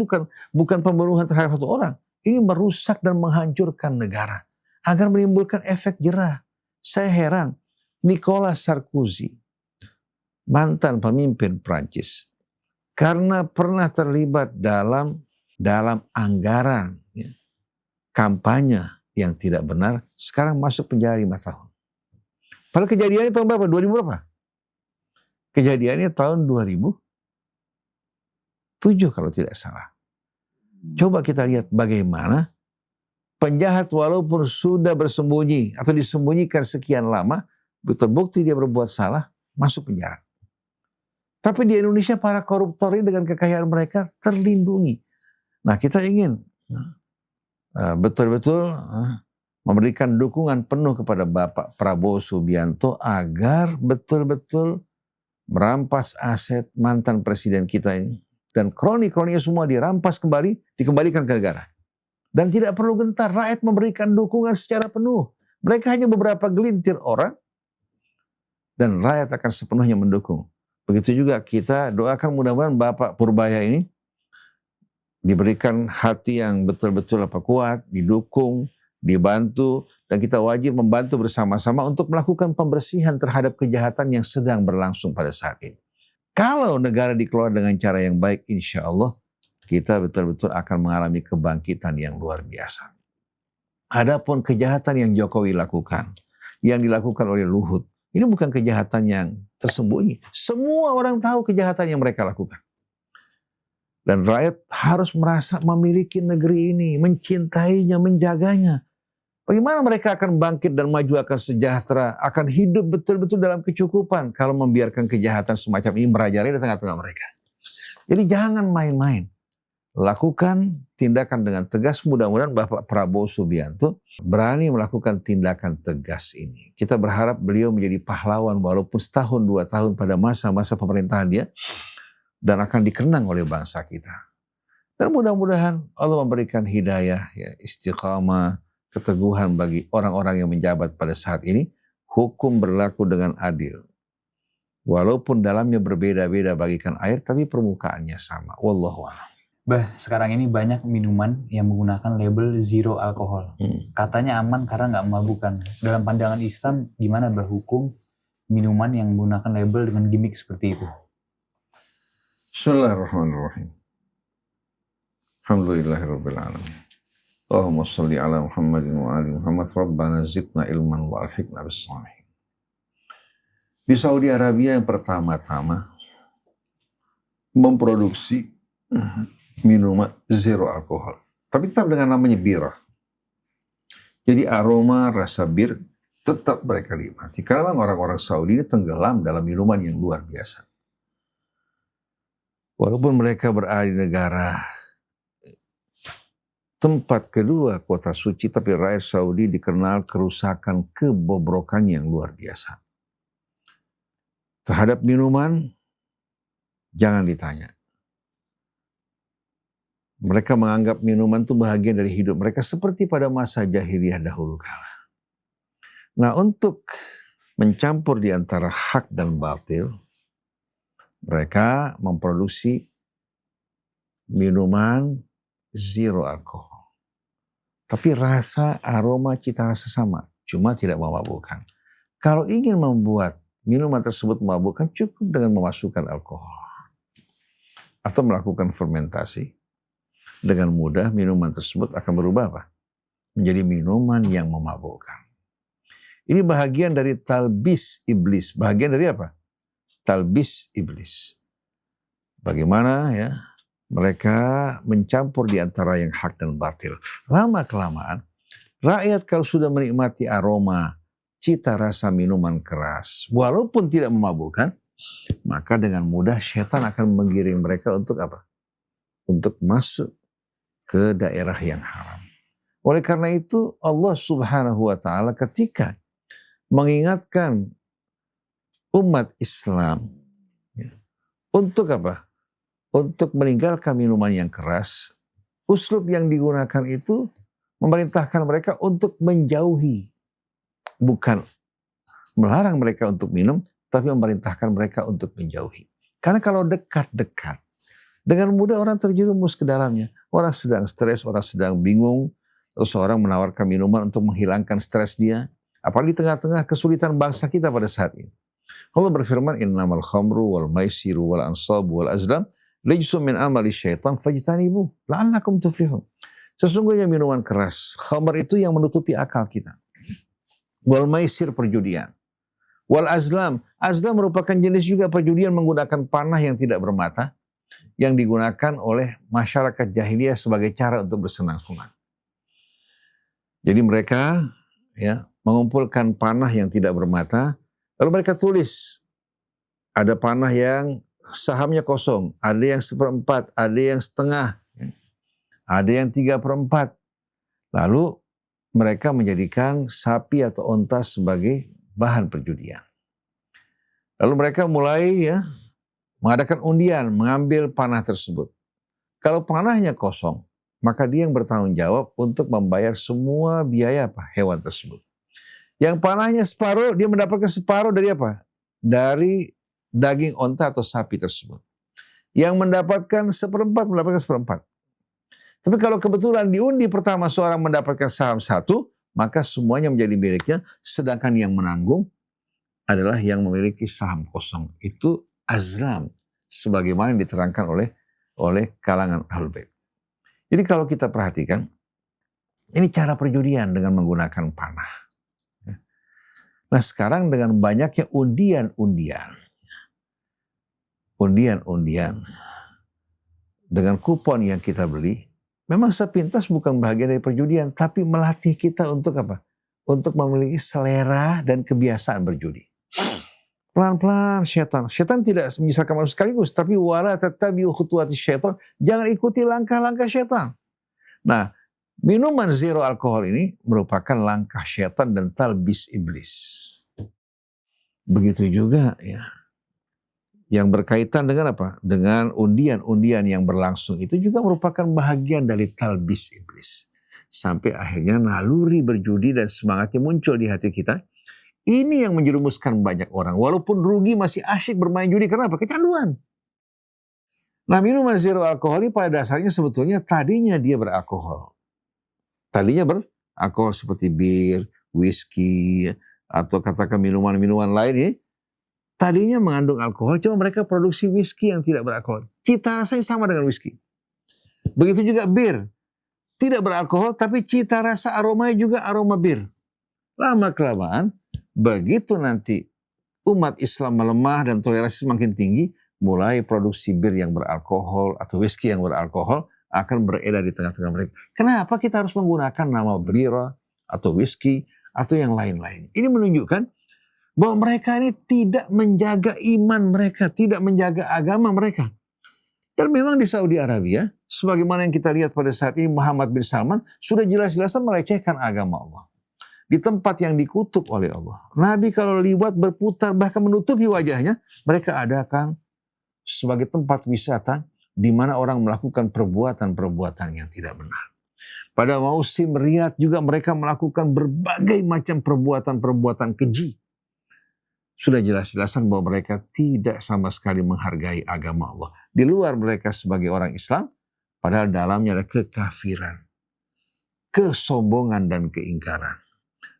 Speaker 1: bukan pembunuhan terhadap satu orang. Ini merusak dan menghancurkan negara. Agar menimbulkan efek jerah. Saya heran, Nicolas Sarkozy, mantan pemimpin Prancis, karena pernah terlibat dalam anggaran ya, kampanye yang tidak benar, sekarang masuk penjara 5 tahun. Padahal kejadiannya tahun berapa? 2000 berapa? Kejadiannya tahun 2007 kalau tidak salah. Coba kita lihat bagaimana penjahat walaupun sudah bersembunyi atau disembunyikan sekian lama, terbukti dia berbuat salah, masuk penjara. Tapi di Indonesia para koruptor ini dengan kekayaan mereka terlindungi. Nah kita ingin betul-betul memberikan dukungan penuh kepada Bapak Prabowo Subianto agar betul-betul merampas aset mantan presiden kita ini. Dan kroni-kroninya semua dirampas kembali, dikembalikan ke negara. Dan tidak perlu gentar, rakyat memberikan dukungan secara penuh. Mereka hanya beberapa gelintir orang dan rakyat akan sepenuhnya mendukung. Begitu juga kita doakan mudah-mudahan Bapak Purbaya ini diberikan hati yang betul-betul kuat, didukung, dibantu, dan kita wajib membantu bersama-sama untuk melakukan pembersihan terhadap kejahatan yang sedang berlangsung pada saat ini. Kalau negara dikelola dengan cara yang baik, insya Allah kita betul-betul akan mengalami kebangkitan yang luar biasa. Adapun kejahatan yang Jokowi lakukan, yang dilakukan oleh Luhut, ini bukan kejahatan yang tersembunyi. Semua orang tahu kejahatan yang mereka lakukan. Dan rakyat harus merasa memiliki negeri ini, mencintainya, menjaganya. Bagaimana mereka akan bangkit dan maju, akan sejahtera, akan hidup betul-betul dalam kecukupan kalau membiarkan kejahatan semacam ini merajalela di tengah-tengah mereka. Jadi jangan main-main. Lakukan tindakan dengan tegas. Mudah-mudahan Bapak Prabowo Subianto berani melakukan tindakan tegas ini. Kita berharap beliau menjadi pahlawan walaupun setahun 2 tahun pada masa-masa pemerintahan dia, dan akan dikenang oleh bangsa kita. Dan mudah-mudahan Allah memberikan hidayah, ya, istiqamah, keteguhan bagi orang-orang yang menjabat pada saat ini. Hukum berlaku dengan adil. Walaupun dalamnya berbeda-beda bagikan air, tapi permukaannya sama. Wallahu a'lam.
Speaker 4: Bah, sekarang ini banyak minuman yang menggunakan label zero alkohol. Katanya aman karena nggak memabukkan. Dalam pandangan Islam, gimana bah hukum minuman yang menggunakan label dengan gimmick seperti itu?
Speaker 1: Bismillahirrahmanirrahim. Alhamdulillahirabbil alamin. Allahumma shalli ala Muhammadin wa ali Muhammad. Rabbana zidna ilman wa alhiqna bis shalihin. Di Saudi Arabia yang pertama-tama memproduksi minuman zero alkohol, tapi tetap dengan namanya birah. Jadi aroma rasa bir tetap mereka nikmati. Karena memang orang-orang Saudi ini tenggelam dalam minuman yang luar biasa. Walaupun mereka berada di negara tempat kedua kota suci, tapi rakyat Saudi dikenal kerusakan, kebobrokan yang luar biasa. Terhadap minuman, jangan ditanya. Mereka menganggap minuman itu bahagian dari hidup mereka seperti pada masa jahiliyah dahulu kala. Nah, untuk mencampur di antara hak dan batil, mereka memproduksi minuman zero alkohol. Tapi rasa, aroma, cita rasa sama. Cuma tidak memabukkan. Kalau ingin membuat minuman tersebut memabukkan, cukup dengan memasukkan alkohol. Atau melakukan fermentasi. Dengan mudah minuman tersebut akan berubah apa? Menjadi minuman yang memabukkan. Ini bahagian dari talbis iblis. Bahagian dari apa? Talbis iblis. Bagaimana ya mereka mencampur di antara yang hak dan batil. Lama-kelamaan rakyat kalau sudah menikmati aroma, cita rasa minuman keras, walaupun tidak memabukkan, maka dengan mudah setan akan menggiring mereka untuk apa? Untuk masuk ke daerah yang haram. Oleh karena itu Allah Subhanahu wa taala ketika mengingatkan umat Islam untuk apa? Untuk meninggalkan minuman yang keras, uslub yang digunakan itu memerintahkan mereka untuk menjauhi. Bukan melarang mereka untuk minum, tapi memerintahkan mereka untuk menjauhi. Karena kalau dekat-dekat, dengan mudah orang terjerumus ke dalamnya. Orang sedang stres, orang sedang bingung, terus seorang menawarkan minuman untuk menghilangkan stres dia. Apalagi di tengah-tengah kesulitan bangsa kita pada saat ini. Allah berfirman, innamal khamru wal maisiru wal ansabu wal azlam rijsun min amali syaitan fajtanibu la'allakum tuflihun. Sesungguhnya minuman keras, khamr itu yang menutupi akal kita. Wal maisir perjudian. Wal azlam merupakan jenis juga perjudian menggunakan panah yang tidak bermata yang digunakan oleh masyarakat jahiliyah sebagai cara untuk bersenang-senang. Jadi mereka ya mengumpulkan panah yang tidak bermata. Lalu mereka tulis, ada panah yang sahamnya kosong, ada yang 1/4, ada yang setengah, ada yang 3/4. Lalu mereka menjadikan sapi atau onta sebagai bahan perjudian. Lalu mereka mulai ya mengadakan undian, mengambil panah tersebut. Kalau panahnya kosong, maka dia yang bertanggung jawab untuk membayar semua biaya hewan tersebut. Yang panahnya separuh, dia mendapatkan separuh dari apa? Dari daging onta atau sapi tersebut. Yang mendapatkan 1/4, mendapatkan 1/4. Tapi kalau kebetulan diundi pertama seorang mendapatkan saham 1, maka semuanya menjadi miliknya. Sedangkan yang menanggung adalah yang memiliki saham kosong. Itu azlam. sebagaimana yang diterangkan oleh kalangan Ahlul Bait. Jadi kalau kita perhatikan, ini cara perjudian dengan menggunakan panah. Nah sekarang dengan banyaknya undian-undian dengan kupon yang kita beli, memang sepintas bukan bagian dari perjudian, tapi melatih kita untuk apa? Untuk memiliki selera dan kebiasaan berjudi. Pelan-pelan syaitan tidak menyisakan manusia sekaligus, tapi wala tattabi'u khutuwati syaitan, jangan ikuti langkah-langkah syaitan. Nah, minuman zero alkohol ini merupakan langkah syaitan dan talbis iblis. Begitu juga ya, yang berkaitan dengan apa? Dengan undian-undian yang berlangsung itu juga merupakan bahagian dari talbis iblis. Sampai akhirnya naluri berjudi dan semangatnya muncul di hati kita. Ini yang menjerumuskan banyak orang. Walaupun rugi masih asyik bermain judi. Karena apa? Kecanduan. Nah minuman zero alkohol ini pada dasarnya sebetulnya tadinya dia beralkohol. Tadinya beralkohol seperti bir, whisky, atau katakan minuman-minuman lain ini. Tadinya mengandung alkohol, cuma mereka produksi whisky yang tidak beralkohol. Cita rasanya sama dengan whisky. Begitu juga bir. Tidak beralkohol, tapi cita rasa aromanya juga aroma bir. Lama-kelamaan, begitu nanti umat Islam melemah dan toleransi semakin tinggi, mulai produksi bir yang beralkohol atau whisky yang beralkohol akan beredar di tengah-tengah mereka. Kenapa kita harus menggunakan nama bira atau whisky atau yang lain-lain? Ini menunjukkan bahwa mereka ini tidak menjaga iman mereka, tidak menjaga agama mereka. Dan memang di Saudi Arabia, sebagaimana yang kita lihat pada saat ini Muhammad bin Salman sudah jelas-jelas melecehkan agama Allah. Di tempat yang dikutuk oleh Allah. Nabi kalau liwat berputar bahkan menutupi wajahnya, mereka adakan sebagai tempat wisata di mana orang melakukan perbuatan-perbuatan yang tidak benar. Pada musim Riyadh juga mereka melakukan berbagai macam perbuatan-perbuatan keji. Sudah jelas-jelasan bahwa mereka tidak sama sekali menghargai agama Allah. Di luar mereka sebagai orang Islam, padahal dalamnya ada kekafiran, kesombongan dan keingkaran.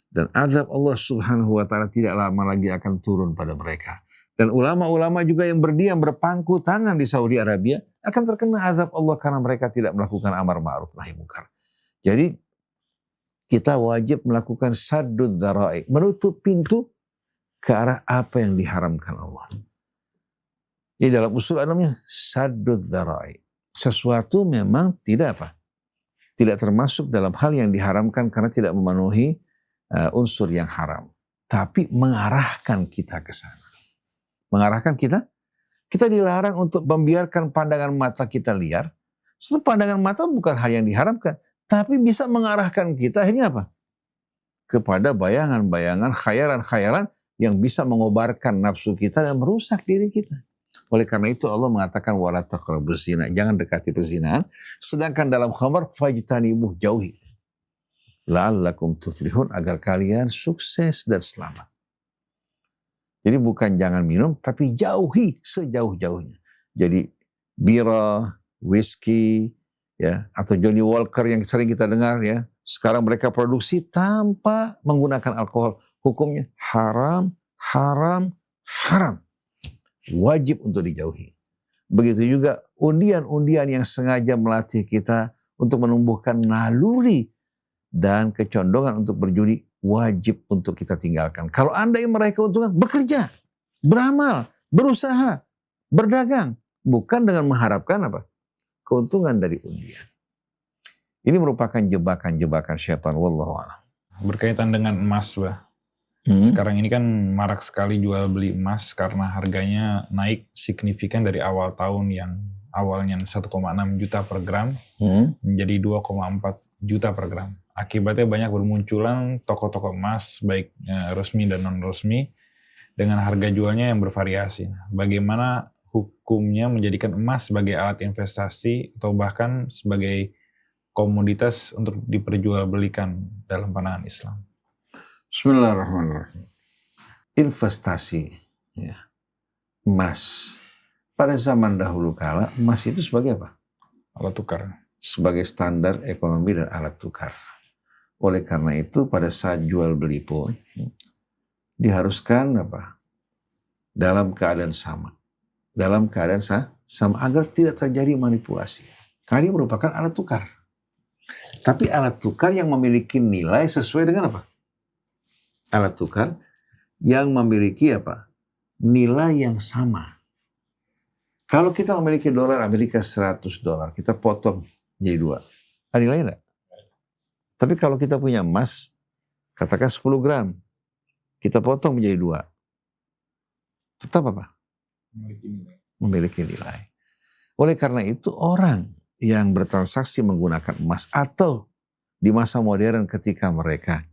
Speaker 1: Dan azab Allah subhanahu wa ta'ala tidak lama lagi akan turun pada mereka. Dan ulama-ulama juga yang berdiam berpangku tangan di Saudi Arabia akan terkena azab Allah karena mereka tidak melakukan amar ma'ruf nahi munkar. Jadi kita wajib melakukan saddud dzara'i, menutup pintu ke arah apa yang diharamkan Allah. Jadi dalam usul namanya saddud dzara'i. Sesuatu memang tidak apa? Tidak termasuk dalam hal yang diharamkan karena tidak memenuhi unsur yang haram. Tapi mengarahkan kita ke sana. Mengarahkan kita dilarang untuk membiarkan pandangan mata kita liar. Sebab pandangan mata bukan hal yang diharamkan. Tapi bisa mengarahkan kita akhirnya apa? Kepada bayangan-bayangan, khayalan-khayalan yang bisa mengobarkan nafsu kita dan merusak diri kita. Oleh karena itu Allah mengatakan wala taqrabuz zina, jangan dekati perzinahan. Sedangkan dalam khamar fajtanibuh, jauhi. La'allakum tuflihun, agar kalian sukses dan selamat. Jadi bukan jangan minum, tapi jauhi sejauh-jauhnya. Jadi bira, whisky, ya, atau Johnny Walker yang sering kita dengar, ya, sekarang mereka produksi tanpa menggunakan alkohol. Hukumnya haram, haram, haram. Wajib untuk dijauhi. Begitu juga undian-undian yang sengaja melatih kita untuk menumbuhkan naluri dan kecondongan untuk berjudi, wajib untuk kita tinggalkan. Kalau Anda yang meraih keuntungan, bekerja, beramal, berusaha, berdagang. Bukan dengan mengharapkan apa? Keuntungan dari undian. Ini merupakan jebakan-jebakan syaitan. Wallahu a'lam.
Speaker 3: Berkaitan dengan emas, Bah. Sekarang ini kan marak sekali jual beli emas karena harganya naik signifikan dari awal tahun yang awalnya 1,6 juta per gram menjadi 2,4 juta per gram. Akibatnya banyak bermunculan toko-toko emas baik resmi dan non-resmi dengan harga jualnya yang bervariasi. Bagaimana hukumnya menjadikan emas sebagai alat investasi atau bahkan sebagai komoditas untuk diperjualbelikan dalam pandangan Islam?
Speaker 1: Bismillahirrahmanirrahim. Investasi, ya, emas. Pada zaman dahulu kala, emas itu sebagai apa?
Speaker 3: Alat tukar.
Speaker 1: Sebagai standar ekonomi dan alat tukar. Oleh karena itu, pada saat jual beli pun diharuskan apa? Dalam keadaan sama. dalam keadaan sama agar tidak terjadi manipulasi. Karena dia merupakan alat tukar. Tapi alat tukar yang memiliki nilai sesuai dengan apa? Alat tukar yang memiliki apa? Nilai yang sama. Kalau kita memiliki dolar Amerika $100, kita potong jadi 2. Ada nilainya enggak? Tapi kalau kita punya emas, katakan 10 gram, kita potong menjadi 2. Tetap apa? Memiliki nilai. Oleh karena itu orang yang bertransaksi menggunakan emas atau di masa modern ketika mereka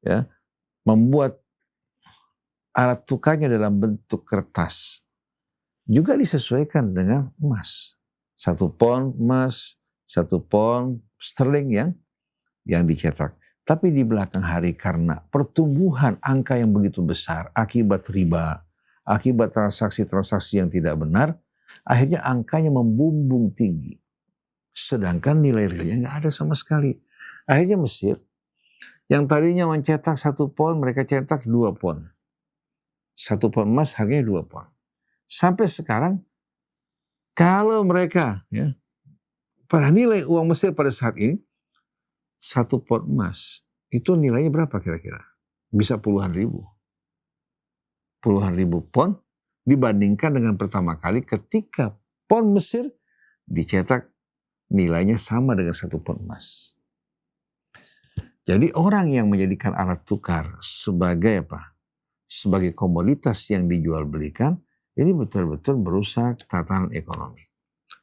Speaker 1: ya membuat alat tukarnya dalam bentuk kertas juga disesuaikan dengan emas. 1 pon emas, 1 pon sterling yang dicetak. Tapi di belakang hari karena pertumbuhan angka yang begitu besar akibat riba, akibat transaksi-transaksi yang tidak benar, akhirnya angkanya membumbung tinggi. Sedangkan nilai realnya nggak ada sama sekali. Akhirnya Mesir yang tadinya mencetak 1 pon, mereka cetak 2 pon. 1 pon emas harganya 2 pon. Sampai sekarang kalau mereka ya pada nilai uang Mesir pada saat ini 1 pon emas itu nilainya berapa kira-kira? Bisa puluhan ribu pon dibandingkan dengan pertama kali ketika pon Mesir dicetak nilainya sama dengan 1 pon emas. Jadi orang yang menjadikan alat tukar sebagai apa? Sebagai komoditas yang dijual belikan, ini betul-betul merusak tatanan ekonomi,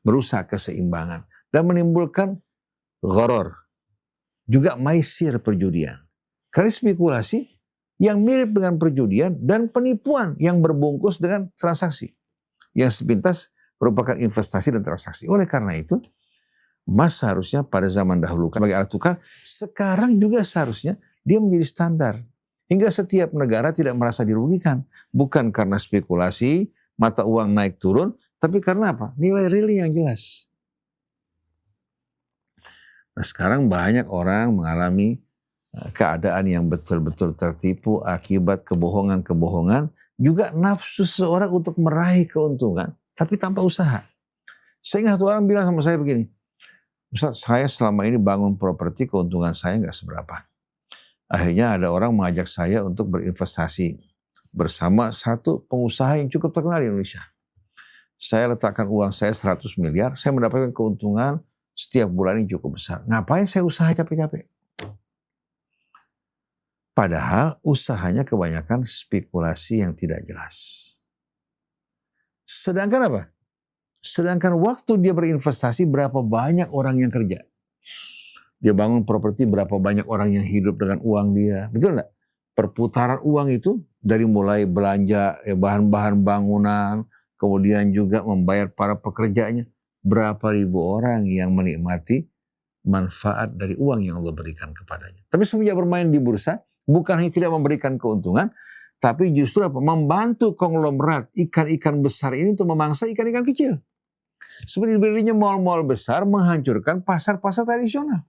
Speaker 1: merusak keseimbangan dan menimbulkan gharor, juga maisir perjudian. Karena spekulasi yang mirip dengan perjudian dan penipuan yang berbungkus dengan transaksi yang sepintas merupakan investasi dan transaksi. Oleh karena itu, emas seharusnya pada zaman dahulu sebagai alat tukar, sekarang juga seharusnya dia menjadi standar. Hingga setiap negara tidak merasa dirugikan. Bukan karena spekulasi, mata uang naik turun, tapi karena apa? Nilai real yang jelas. Nah, sekarang banyak orang mengalami keadaan yang betul-betul tertipu akibat kebohongan-kebohongan, juga nafsu seseorang untuk meraih keuntungan, tapi tanpa usaha. Sehingga satu orang bilang sama saya begini, Ustaz, saya selama ini bangun properti, keuntungan saya nggak seberapa. Akhirnya ada orang mengajak saya untuk berinvestasi bersama satu pengusaha yang cukup terkenal di Indonesia. Saya letakkan uang saya 100 miliar, saya mendapatkan keuntungan setiap bulan yang cukup besar. Ngapain saya usaha capek-capek? Padahal usahanya kebanyakan spekulasi yang tidak jelas. Sedangkan apa? Sedangkan waktu dia berinvestasi, berapa banyak orang yang kerja. Dia bangun properti, berapa banyak orang yang hidup dengan uang dia. Betul enggak? Perputaran uang itu dari mulai belanja bahan-bahan bangunan, kemudian juga membayar para pekerjanya. Berapa ribu orang yang menikmati manfaat dari uang yang Allah berikan kepadanya. Tapi semenjak bermain di bursa, bukan hanya tidak memberikan keuntungan, tapi justru apa? Membantu konglomerat ikan-ikan besar ini untuk memangsa ikan-ikan kecil. Seperti berdirinya mal-mal besar menghancurkan pasar-pasar tradisional.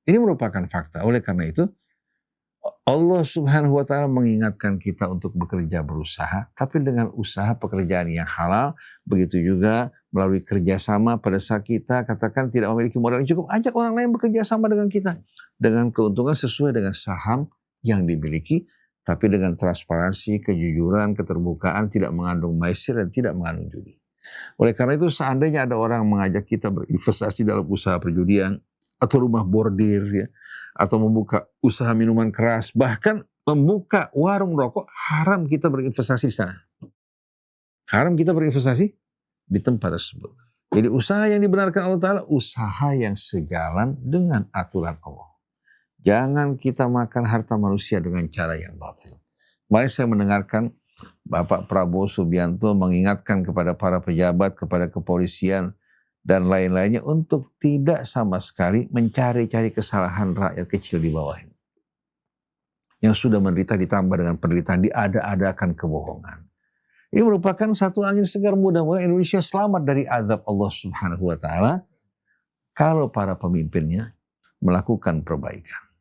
Speaker 1: Ini merupakan fakta. Oleh karena itu, Allah Subhanahu wa Ta'ala mengingatkan kita untuk bekerja berusaha, tapi dengan usaha pekerjaan yang halal. Begitu juga melalui kerjasama pada saat kita katakan tidak memiliki modal yang cukup, ajak orang lain bekerja sama dengan kita. Dengan keuntungan sesuai dengan saham yang dimiliki, tapi dengan transparansi, kejujuran, keterbukaan, tidak mengandung maisir dan tidak mengandung judi. Oleh karena itu, seandainya ada orang mengajak kita berinvestasi dalam usaha perjudian, atau rumah bordir, ya, atau membuka usaha minuman keras, bahkan membuka warung rokok, haram kita berinvestasi di sana. Haram kita berinvestasi di tempat tersebut. Jadi usaha yang dibenarkan Allah Ta'ala, usaha yang sejalan dengan aturan Allah. Jangan kita makan harta manusia dengan cara yang batil. Kemarin saya mendengarkan Bapak Prabowo Subianto mengingatkan kepada para pejabat, kepada kepolisian, dan lain-lainnya untuk tidak sama sekali mencari-cari kesalahan rakyat kecil di bawah ini. Yang sudah menderita ditambah dengan penderitaan, diada-adakan kebohongan. Ini merupakan satu angin segar, mudah-mudahan Indonesia selamat dari azab Allah Subhanahu wa Ta'ala kalau para pemimpinnya melakukan perbaikan.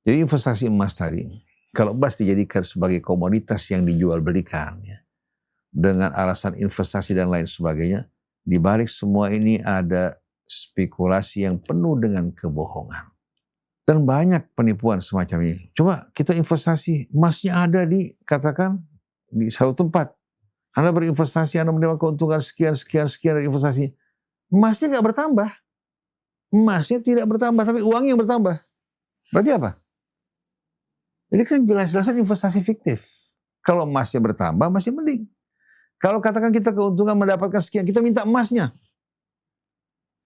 Speaker 1: Jadi investasi emas tadi, Kalau emas dijadikan sebagai komoditas yang dijual belikan, ya, dengan alasan investasi dan lain sebagainya, di balik semua ini ada spekulasi yang penuh dengan kebohongan. Dan banyak penipuan semacam ini. Coba kita investasi, emasnya ada katakan di satu tempat. Anda berinvestasi, Anda menerima keuntungan sekian dari investasi. Emasnya nggak bertambah. Emasnya tidak bertambah, tapi uangnya yang bertambah. Berarti apa? Ini kan jelas-jelasan investasi fiktif. Kalau emasnya bertambah, masih mending. Kalau katakan kita keuntungan mendapatkan sekian, kita minta emasnya.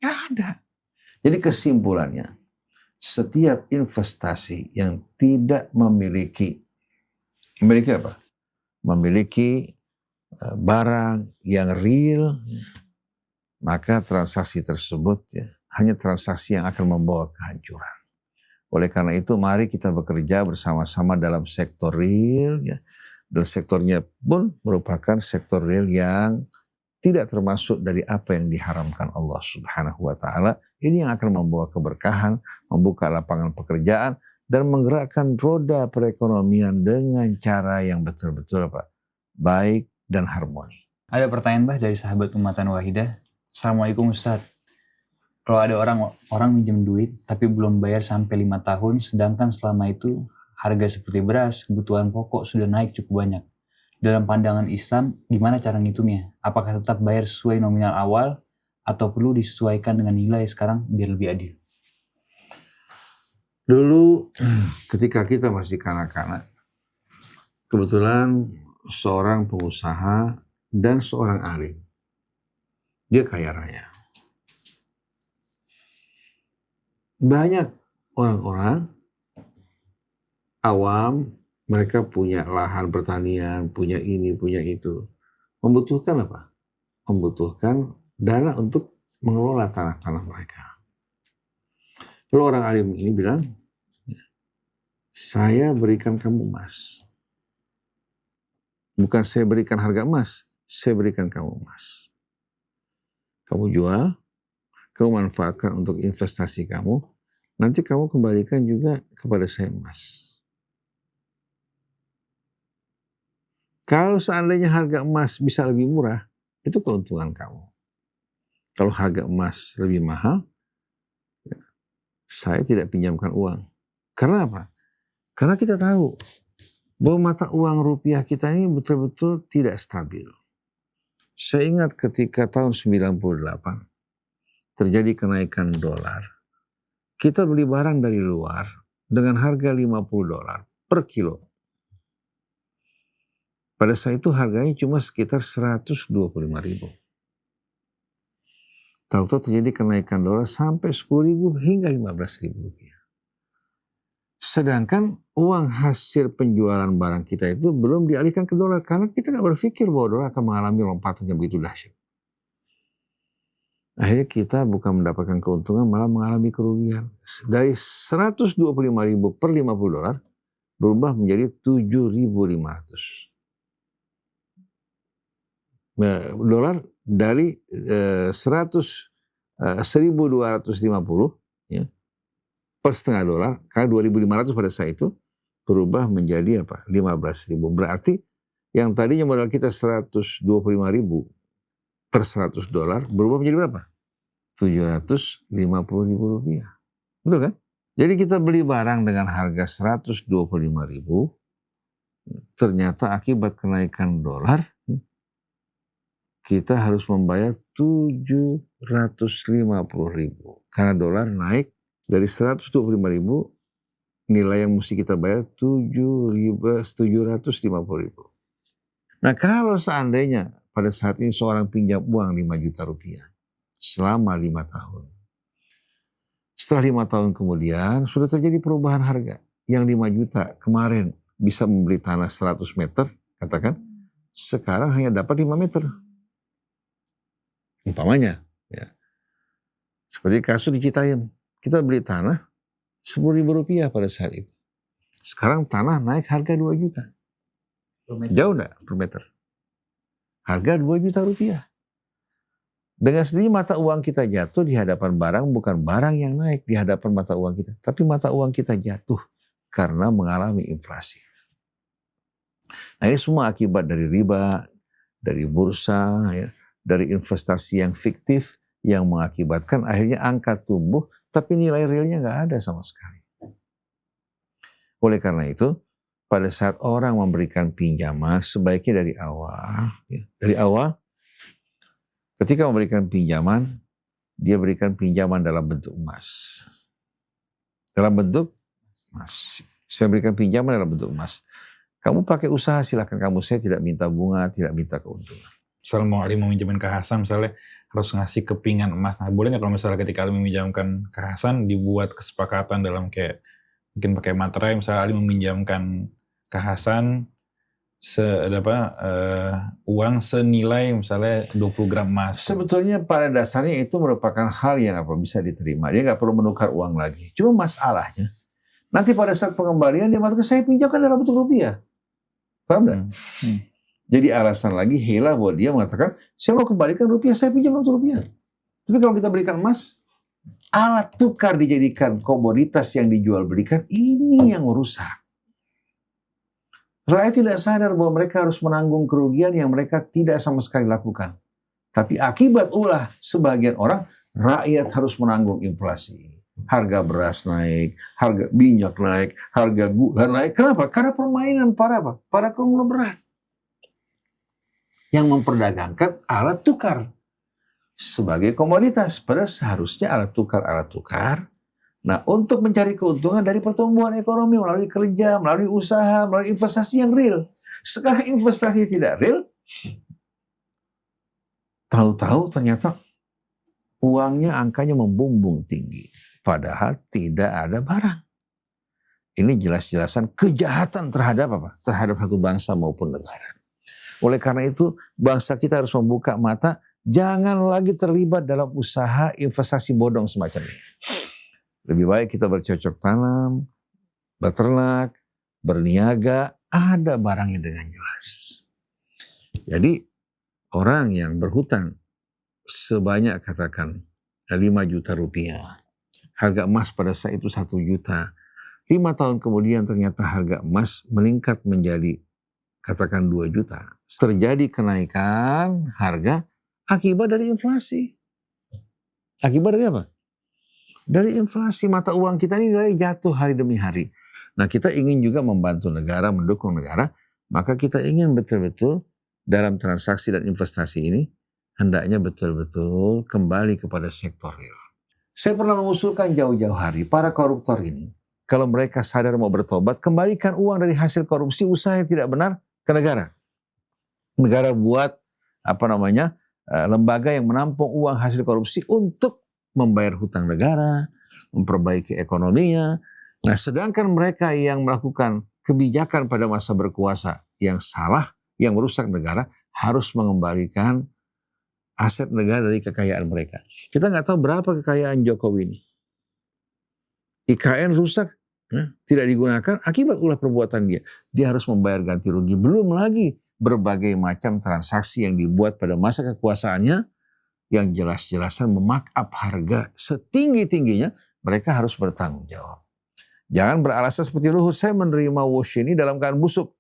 Speaker 1: Nggak ada. Jadi kesimpulannya, setiap investasi yang tidak memiliki apa? Memiliki barang yang real, maka transaksi tersebut ya, hanya transaksi yang akan membawa kehancuran. Oleh karena itu mari kita bekerja bersama-sama dalam sektor real, ya. Dan sektornya pun merupakan sektor real yang tidak termasuk dari apa yang diharamkan Allah Subhanahu wa Ta'ala. Ini yang akan membawa keberkahan, membuka lapangan pekerjaan, dan menggerakkan roda perekonomian dengan cara yang betul-betul baik dan harmoni.
Speaker 4: Ada pertanyaan Mbah dari sahabat Ummatan Wahidah. Assalamualaikum Ustaz. Kalau ada orang minjem duit tapi belum bayar sampai 5 tahun, sedangkan selama itu harga seperti beras, kebutuhan pokok sudah naik cukup banyak. Dalam pandangan Islam, gimana cara ngitungnya? Apakah tetap bayar sesuai nominal awal atau perlu disesuaikan dengan nilai sekarang biar lebih adil?
Speaker 1: Dulu ketika kita masih kanak-kanak, kebetulan seorang pengusaha dan seorang alim, dia kaya raya. Banyak orang-orang awam, mereka punya lahan pertanian, punya ini, punya itu. Membutuhkan apa? Membutuhkan dana untuk mengelola tanah-tanah mereka. Lalu orang alim ini bilang, saya berikan kamu emas. Bukan saya berikan harga emas, saya berikan kamu emas. Kamu jual, kamu manfaatkan untuk investasi kamu, nanti kamu kembalikan juga kepada saya emas. Kalau seandainya harga emas bisa lebih murah, itu keuntungan kamu. Kalau harga emas lebih mahal, saya tidak pinjamkan uang. Karena apa? Karena kita tahu bahwa mata uang rupiah kita ini betul-betul tidak stabil. Saya ingat ketika tahun 98, terjadi kenaikan dolar. Kita beli barang dari luar dengan harga $50 per kilo. Pada saat itu harganya cuma sekitar 125.000. Tahu-tahu terjadi kenaikan dolar sampai 10.000 hingga 15.000 rupiah. Sedangkan uang hasil penjualan barang kita itu belum dialihkan ke dolar karena kita nggak berpikir bahwa dolar akan mengalami lompatan yang begitu dahsyat. Akhirnya kita bukan mendapatkan keuntungan, malah mengalami kerugian. Dari 125.000 per $50 berubah menjadi 7.500. Dolar dari 1.250 ya, per setengah dolar, karena 2.500 pada saat itu berubah menjadi apa? 15.000. Berarti yang tadinya modal kita 125.000 per $100 berubah menjadi berapa? 750.000 rupiah. Betul kan? Jadi kita beli barang dengan harga 125.000, ternyata akibat kenaikan dolar, kita harus membayar 750.000. Karena dolar naik dari 125.000, nilai yang mesti kita bayar 750.000. Nah kalau seandainya pada saat ini seorang pinjam uang 5 juta rupiah selama 5 tahun. Setelah 5 tahun kemudian sudah terjadi perubahan harga. Yang 5 juta kemarin bisa membeli tanah 100 meter, katakan, sekarang hanya dapat 5 meter. Umpamanya, ya. Seperti kasus di Citayam, kita beli tanah 10.000 rupiah pada saat itu. Sekarang tanah naik harga 2 juta. Jauh enggak per meter? Harga 2 juta rupiah. Dengan sendiri mata uang kita jatuh di hadapan barang, bukan barang yang naik di hadapan mata uang kita, tapi mata uang kita jatuh karena mengalami inflasi. Nah ini semua akibat dari riba, dari bursa, ya, dari investasi yang fiktif yang mengakibatkan akhirnya angka tumbuh tapi nilai realnya nggak ada sama sekali. Oleh karena itu, pada saat orang memberikan pinjaman sebaiknya dari awal, ya, dari awal ketika memberikan pinjaman, dia berikan pinjaman dalam bentuk emas. Dalam bentuk emas. Saya berikan pinjaman dalam bentuk emas. Kamu pakai usaha silahkan kamu, saya tidak minta bunga, tidak minta keuntungan.
Speaker 3: Misalnya mau Ali meminjamkan ke Hasan, misalnya harus ngasih kepingan emas. Nah, boleh nggak kalau misalnya ketika Ali meminjamkan ke Hasan dibuat kesepakatan dalam kayak mungkin pakai materai, misalnya Ali meminjamkan ke Hasan uang senilai misalnya 20 gram emas.
Speaker 1: Sebetulnya pada dasarnya itu merupakan hal yang bisa diterima. Dia nggak perlu menukar uang lagi. Cuma masalahnya nanti pada saat pengembalian dia mengatakan saya pinjamkan dalam bentuk rupiah. Paham nggak? Jadi alasan lagi hela buat dia mengatakan saya mau kembalikan rupiah, saya pinjam dalam bentuk rupiah. Tapi kalau kita berikan emas, alat tukar dijadikan komoditas yang dijual belikan, ini yang merusak. Rakyat tidak sadar bahwa mereka harus menanggung kerugian yang mereka tidak sama sekali lakukan. Tapi akibat ulah sebagian orang, rakyat harus menanggung inflasi. Harga beras naik, harga minyak naik, harga gula naik. Kenapa? Karena permainan para konglomerat yang memperdagangkan alat tukar sebagai komoditas. Padahal seharusnya alat tukar. Nah, untuk mencari keuntungan dari pertumbuhan ekonomi melalui kerja, melalui usaha, melalui investasi yang real. Sekarang investasi tidak real, tahu-tahu ternyata uangnya angkanya membumbung tinggi. Padahal tidak ada barang. Ini jelas-jelasan kejahatan terhadap apa? Terhadap satu bangsa maupun negara. Oleh karena itu, bangsa kita harus membuka mata, jangan lagi terlibat dalam usaha investasi bodong semacam ini. Lebih baik kita bercocok tanam, beternak, berniaga, ada barangnya dengan jelas. Jadi orang yang berhutang sebanyak katakan 5 juta rupiah, harga emas pada saat itu 1 juta, 5 tahun kemudian ternyata harga emas meningkat menjadi katakan 2 juta. Terjadi kenaikan harga akibat dari inflasi. Akibat dari apa? Dari inflasi. Mata uang kita ini nilai jatuh hari demi hari. Nah, kita ingin juga membantu negara, mendukung negara, maka kita ingin betul-betul dalam transaksi dan investasi ini hendaknya betul-betul kembali kepada sektor real. Saya pernah mengusulkan jauh-jauh hari, para koruptor ini, kalau mereka sadar mau bertobat, kembalikan uang dari hasil korupsi usaha yang tidak benar ke negara. Negara buat lembaga yang menampung uang hasil korupsi untuk membayar hutang negara, memperbaiki ekonominya. Nah, sedangkan mereka yang melakukan kebijakan pada masa berkuasa yang salah, yang merusak negara, harus mengembalikan aset negara dari kekayaan mereka. Kita nggak tahu berapa kekayaan Jokowi ini. IKN rusak, tidak digunakan akibat ulah perbuatan dia. Dia harus membayar ganti rugi. Belum lagi berbagai macam transaksi yang dibuat pada masa kekuasaannya yang jelas-jelasan memarkup harga setinggi-tingginya, mereka harus bertanggung jawab. Jangan beralasan seperti Luhut, saya menerima WOSH ini dalam keadaan busuk.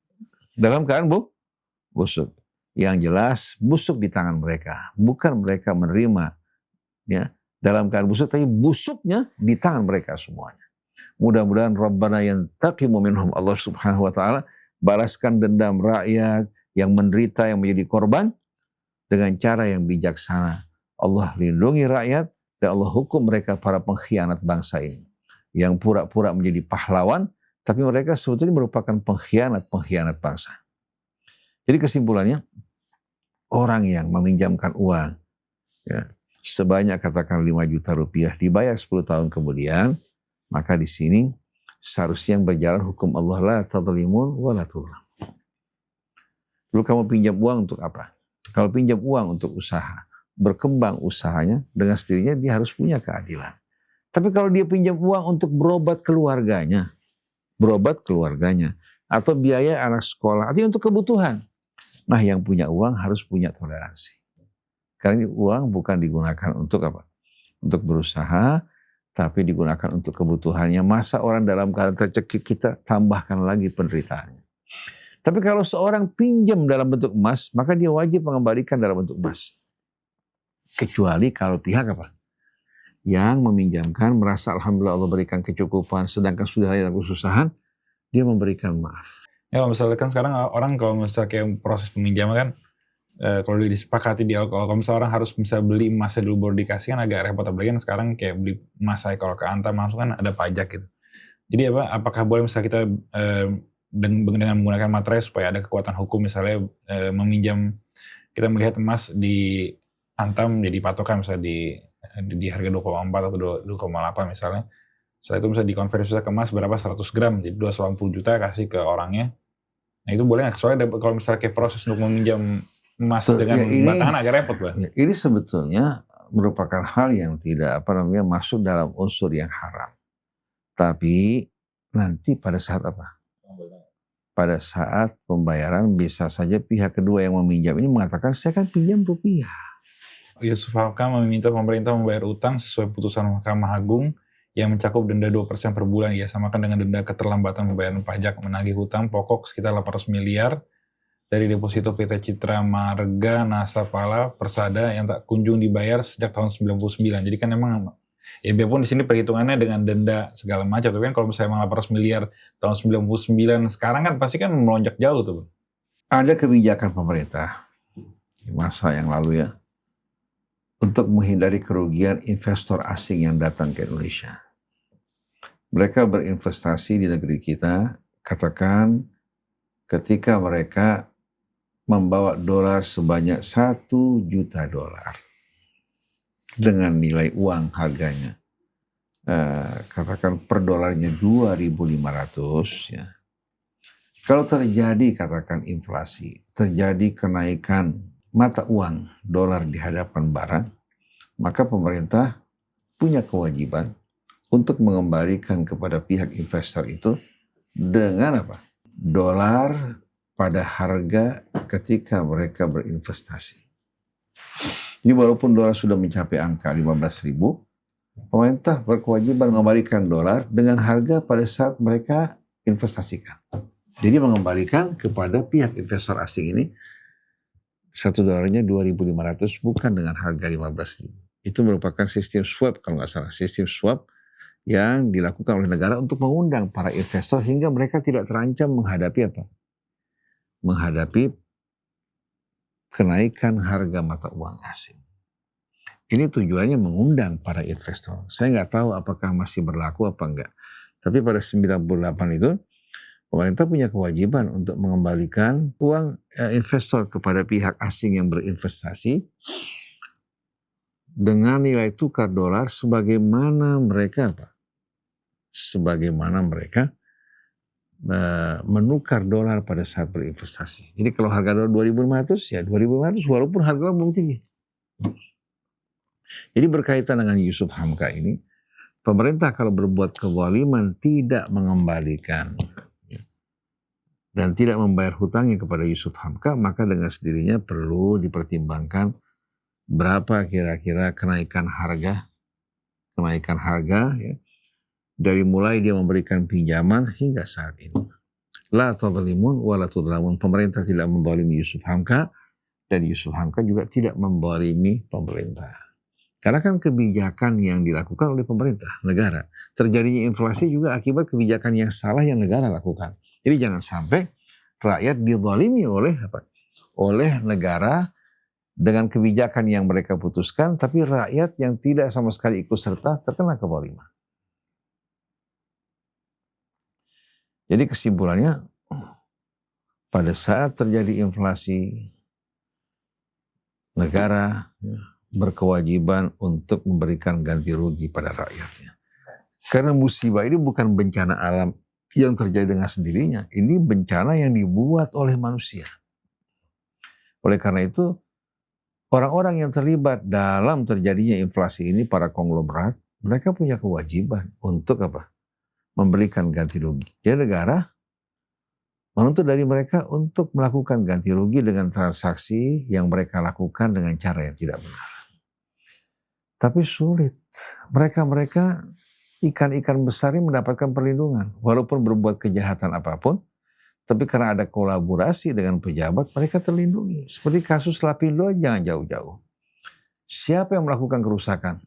Speaker 1: Dalam keadaan busuk. Yang jelas busuk di tangan mereka. Bukan mereka menerima ya dalam keadaan busuk, tapi busuknya di tangan mereka semuanya. Mudah-mudahan Rabbana yantaqimu minhum, Allah subhanahu wa ta'ala balaskan dendam rakyat yang menderita, yang menjadi korban dengan cara yang bijaksana. Allah lindungi rakyat dan Allah hukum mereka para pengkhianat bangsa ini. Yang pura-pura menjadi pahlawan, tapi mereka sebetulnya merupakan pengkhianat bangsa. Jadi kesimpulannya, orang yang meminjamkan uang ya, sebanyak katakan 5 juta rupiah dibayar 10 tahun kemudian, maka di sini seharusnya yang berjalan hukum Allah la tadzlimun wa la tuzlam. Dulu kamu pinjam uang untuk apa? Kalau pinjam uang untuk usaha, berkembang usahanya, dengan sendirinya dia harus punya keadilan. Tapi kalau dia pinjam uang untuk berobat keluarganya, atau biaya anak sekolah, artinya untuk kebutuhan. Nah, yang punya uang harus punya toleransi. Karena ini uang bukan digunakan untuk apa? Untuk berusaha, tapi digunakan untuk kebutuhannya. Masa orang dalam keadaan tercekik kita tambahkan lagi penderitaannya. Tapi kalau seorang pinjam dalam bentuk emas, maka dia wajib mengembalikan dalam bentuk emas. Kecuali kalau pihak apa? Yang meminjamkan merasa alhamdulillah Allah berikan kecukupan, sedangkan sudah dalam kesusahan, dia memberikan maaf.
Speaker 3: Ya kalau misalnya kan sekarang orang kalau misalnya kayak proses peminjaman kan, kalau disepakati di awal, kalau misalnya orang harus bisa beli emasnya dulu baru dikasih kan agak repot, apalagi kan sekarang kayak beli emas saya kalau ke Antam langsung kan ada pajak gitu. Jadi apakah boleh misalnya kita dengan menggunakan materai supaya ada kekuatan hukum misalnya meminjam, kita melihat emas di Antam jadi patokan misalnya di harga 2,4 atau 2,8 misalnya. Setelah itu misalnya dikonversi ke emas berapa 100 gram, jadi 280 juta kasih ke orangnya. Nah itu boleh nggak? Soalnya kalau misalnya kayak proses untuk meminjam emas dengan batangan agak repot, Bang.
Speaker 1: Ini sebetulnya merupakan hal yang tidak masuk dalam unsur yang haram. Tapi nanti pada saat apa? Pada saat pembayaran bisa saja pihak kedua yang meminjam ini mengatakan saya kan pinjam rupiah.
Speaker 3: Yusuf Hamka meminta pemerintah membayar utang sesuai putusan Mahkamah Agung yang mencakup denda 2% per bulan. Ia samakan dengan denda keterlambatan pembayaran pajak menagih hutang pokok sekitar 800 miliar dari deposito PT Citra Marga Nasapala Persada yang tak kunjung dibayar sejak tahun 99. Jadi kan emang ya biarpun di sini perhitungannya dengan denda segala macam, tapi kan kalau misalnya emang 800 miliar tahun 99 sekarang kan pasti kan melonjak jauh tuh.
Speaker 1: Ada kebijakan pemerintah di masa yang lalu ya untuk menghindari kerugian investor asing yang datang ke Indonesia. Mereka berinvestasi di negeri kita, katakan ketika mereka membawa dolar sebanyak 1 juta dolar dengan nilai uang harganya katakan per dolarnya 2.500 ya. Kalau terjadi katakan inflasi, terjadi kenaikan mata uang dolar di hadapan barang, maka pemerintah punya kewajiban untuk mengembalikan kepada pihak investor itu dengan apa? Dolar pada harga ketika mereka berinvestasi. Jadi walaupun dolar sudah mencapai angka 15.000, pemerintah berkewajiban mengembalikan dolar dengan harga pada saat mereka investasikan. Jadi mengembalikan kepada pihak investor asing ini 1 dolarnya 2.500 bukan dengan harga 15.000. Itu merupakan sistem swap kalau nggak salah, sistem swap yang dilakukan oleh negara untuk mengundang para investor hingga mereka tidak terancam menghadapi apa? Menghadapi kenaikan harga mata uang asing. Ini tujuannya mengundang para investor. Saya nggak tahu apakah masih berlaku apa enggak. Tapi pada 98 itu pemerintah punya kewajiban untuk mengembalikan uang investor kepada pihak asing yang berinvestasi dengan nilai tukar dolar sebagaimana mereka menukar dolar pada saat berinvestasi. Jadi kalau harga dolar 2.500 ya 2.500 walaupun harga belum tinggi. Jadi berkaitan dengan Yusuf Hamka ini, pemerintah kalau berbuat kezaliman tidak mengembalikan dan tidak membayar hutangnya kepada Yusuf Hamka, maka dengan sendirinya perlu dipertimbangkan berapa kira-kira kenaikan harga ya, dari mulai dia memberikan pinjaman hingga saat ini. La tadzlimun wa la tudzlamun. Pemerintah tidak menzalimi Yusuf Hamka dan Yusuf Hamka juga tidak menzalimi pemerintah. Karena kan kebijakan yang dilakukan oleh pemerintah, negara. Terjadinya inflasi juga akibat kebijakan yang salah yang negara lakukan. Jadi jangan sampai rakyat dizalimi oleh negara dengan kebijakan yang mereka putuskan, tapi rakyat yang tidak sama sekali ikut serta terkena kezaliman. Jadi kesimpulannya, pada saat terjadi inflasi, negara berkewajiban untuk memberikan ganti rugi pada rakyatnya. Karena musibah ini bukan bencana alam yang terjadi dengan sendirinya. Ini bencana yang dibuat oleh manusia. Oleh karena itu, orang-orang yang terlibat dalam terjadinya inflasi ini, para konglomerat, mereka punya kewajiban untuk apa? Memberikan ganti rugi. Jadi negara menuntut dari mereka untuk melakukan ganti rugi dengan transaksi yang mereka lakukan dengan cara yang tidak benar. Tapi sulit. Mereka ikan-ikan besar ini mendapatkan perlindungan. Walaupun berbuat kejahatan apapun, Tapi karena ada kolaborasi dengan pejabat, mereka terlindungi. Seperti kasus Lapindo, jangan jauh-jauh. Siapa yang melakukan kerusakan?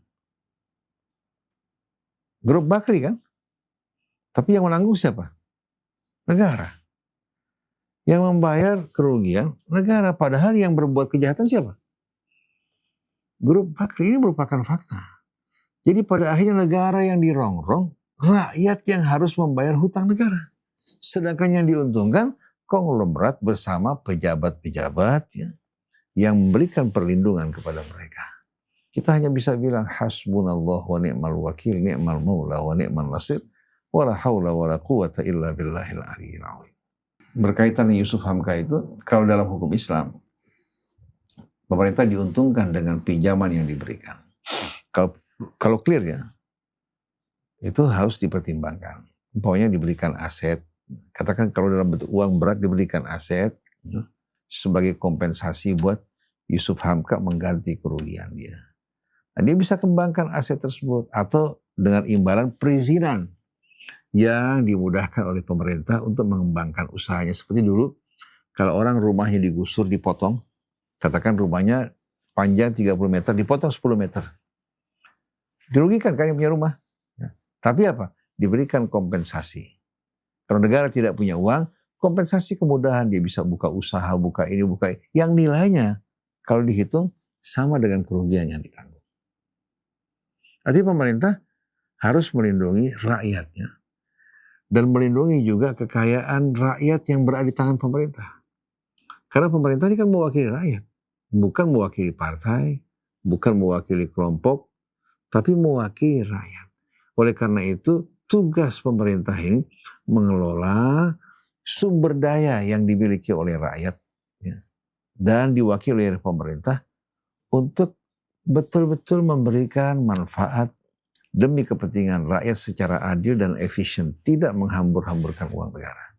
Speaker 1: Grup Bakri kan? Tapi yang menanggung siapa? Negara. Yang membayar kerugian negara. Padahal yang berbuat kejahatan siapa? Grup Bakri. Ini merupakan fakta. Jadi pada akhirnya negara yang dirongrong, rakyat yang harus membayar hutang negara. Sedangkan yang diuntungkan konglomerat bersama pejabat-pejabat yang memberikan perlindungan kepada mereka. Kita hanya bisa bilang hasbunallah wa ni'mal wakil, ni'mal maula wa ni'mal nasir, wala haula wala quwata illa billahil aliyyil azim. Berkaitan dengan Yusuf Hamka itu, kalau dalam hukum Islam, pemerintah diuntungkan dengan pinjaman yang diberikan. Kalau clear ya, itu harus dipertimbangkan. Umpamanya diberikan aset, katakan kalau dalam bentuk uang berat diberikan aset sebagai kompensasi buat Yusuf Hamka mengganti kerugian dia. Nah, dia bisa kembangkan aset tersebut atau dengan imbalan perizinan yang dimudahkan oleh pemerintah untuk mengembangkan usahanya. Seperti dulu kalau orang rumahnya digusur, dipotong, katakan rumahnya panjang 30 meter, dipotong 10 meter. Dirugikan kan yang punya rumah. Ya. Tapi apa? Diberikan kompensasi. Kalau negara tidak punya uang, kompensasi kemudahan. Dia bisa buka usaha, buka ini, buka ini. Yang nilainya kalau dihitung sama dengan kerugian yang ditanggung. Artinya pemerintah harus melindungi rakyatnya. Dan melindungi juga kekayaan rakyat yang berada di tangan pemerintah. Karena pemerintah ini kan mewakili rakyat. Bukan mewakili partai, bukan mewakili kelompok, tapi mewakili rakyat. Oleh karena itu, tugas pemerintah ini mengelola sumber daya yang dimiliki oleh rakyat ya, dan diwakili oleh pemerintah untuk betul-betul memberikan manfaat demi kepentingan rakyat secara adil dan efisien, tidak menghambur-hamburkan uang negara.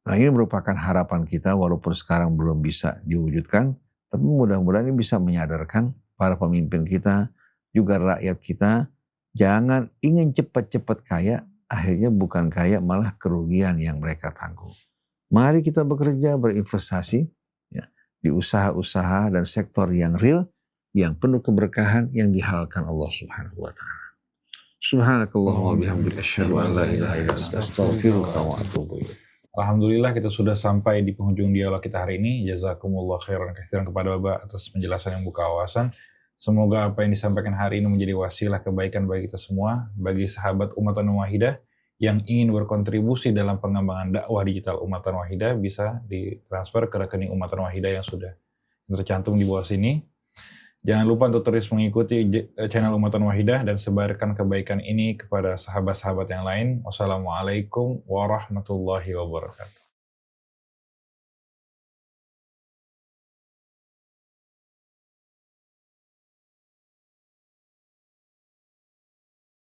Speaker 1: Nah, ini merupakan harapan kita walaupun sekarang belum bisa diwujudkan, tapi mudah-mudahan ini bisa menyadarkan para pemimpin kita, juga rakyat kita, jangan ingin cepat-cepat kaya, akhirnya bukan kaya malah kerugian yang mereka tanggung. Mari kita bekerja, berinvestasi ya, di usaha-usaha dan sektor yang real, yang penuh keberkahan, yang dihalalkan Allah Subhanahu wa ta'ala. Subhanakallahumma bihamdika asyhadu an la ilaha illa anta astaghfiruka wa atubu ilaik.
Speaker 3: Alhamdulillah kita sudah sampai di penghujung dialog kita hari ini. Jazakumullah khairan katsiran kepada Bapak atas penjelasan yang buka wawasan. Semoga apa yang disampaikan hari ini menjadi wasilah kebaikan bagi kita semua, bagi sahabat Ummatan Wahidah yang ingin berkontribusi dalam pengembangan dakwah digital Ummatan Wahidah bisa ditransfer ke rekening Ummatan Wahidah yang sudah tercantum di bawah sini. Jangan lupa untuk terus mengikuti channel Ummatan Wahidah dan sebarkan kebaikan ini kepada sahabat-sahabat yang lain. Wassalamualaikum warahmatullahi wabarakatuh.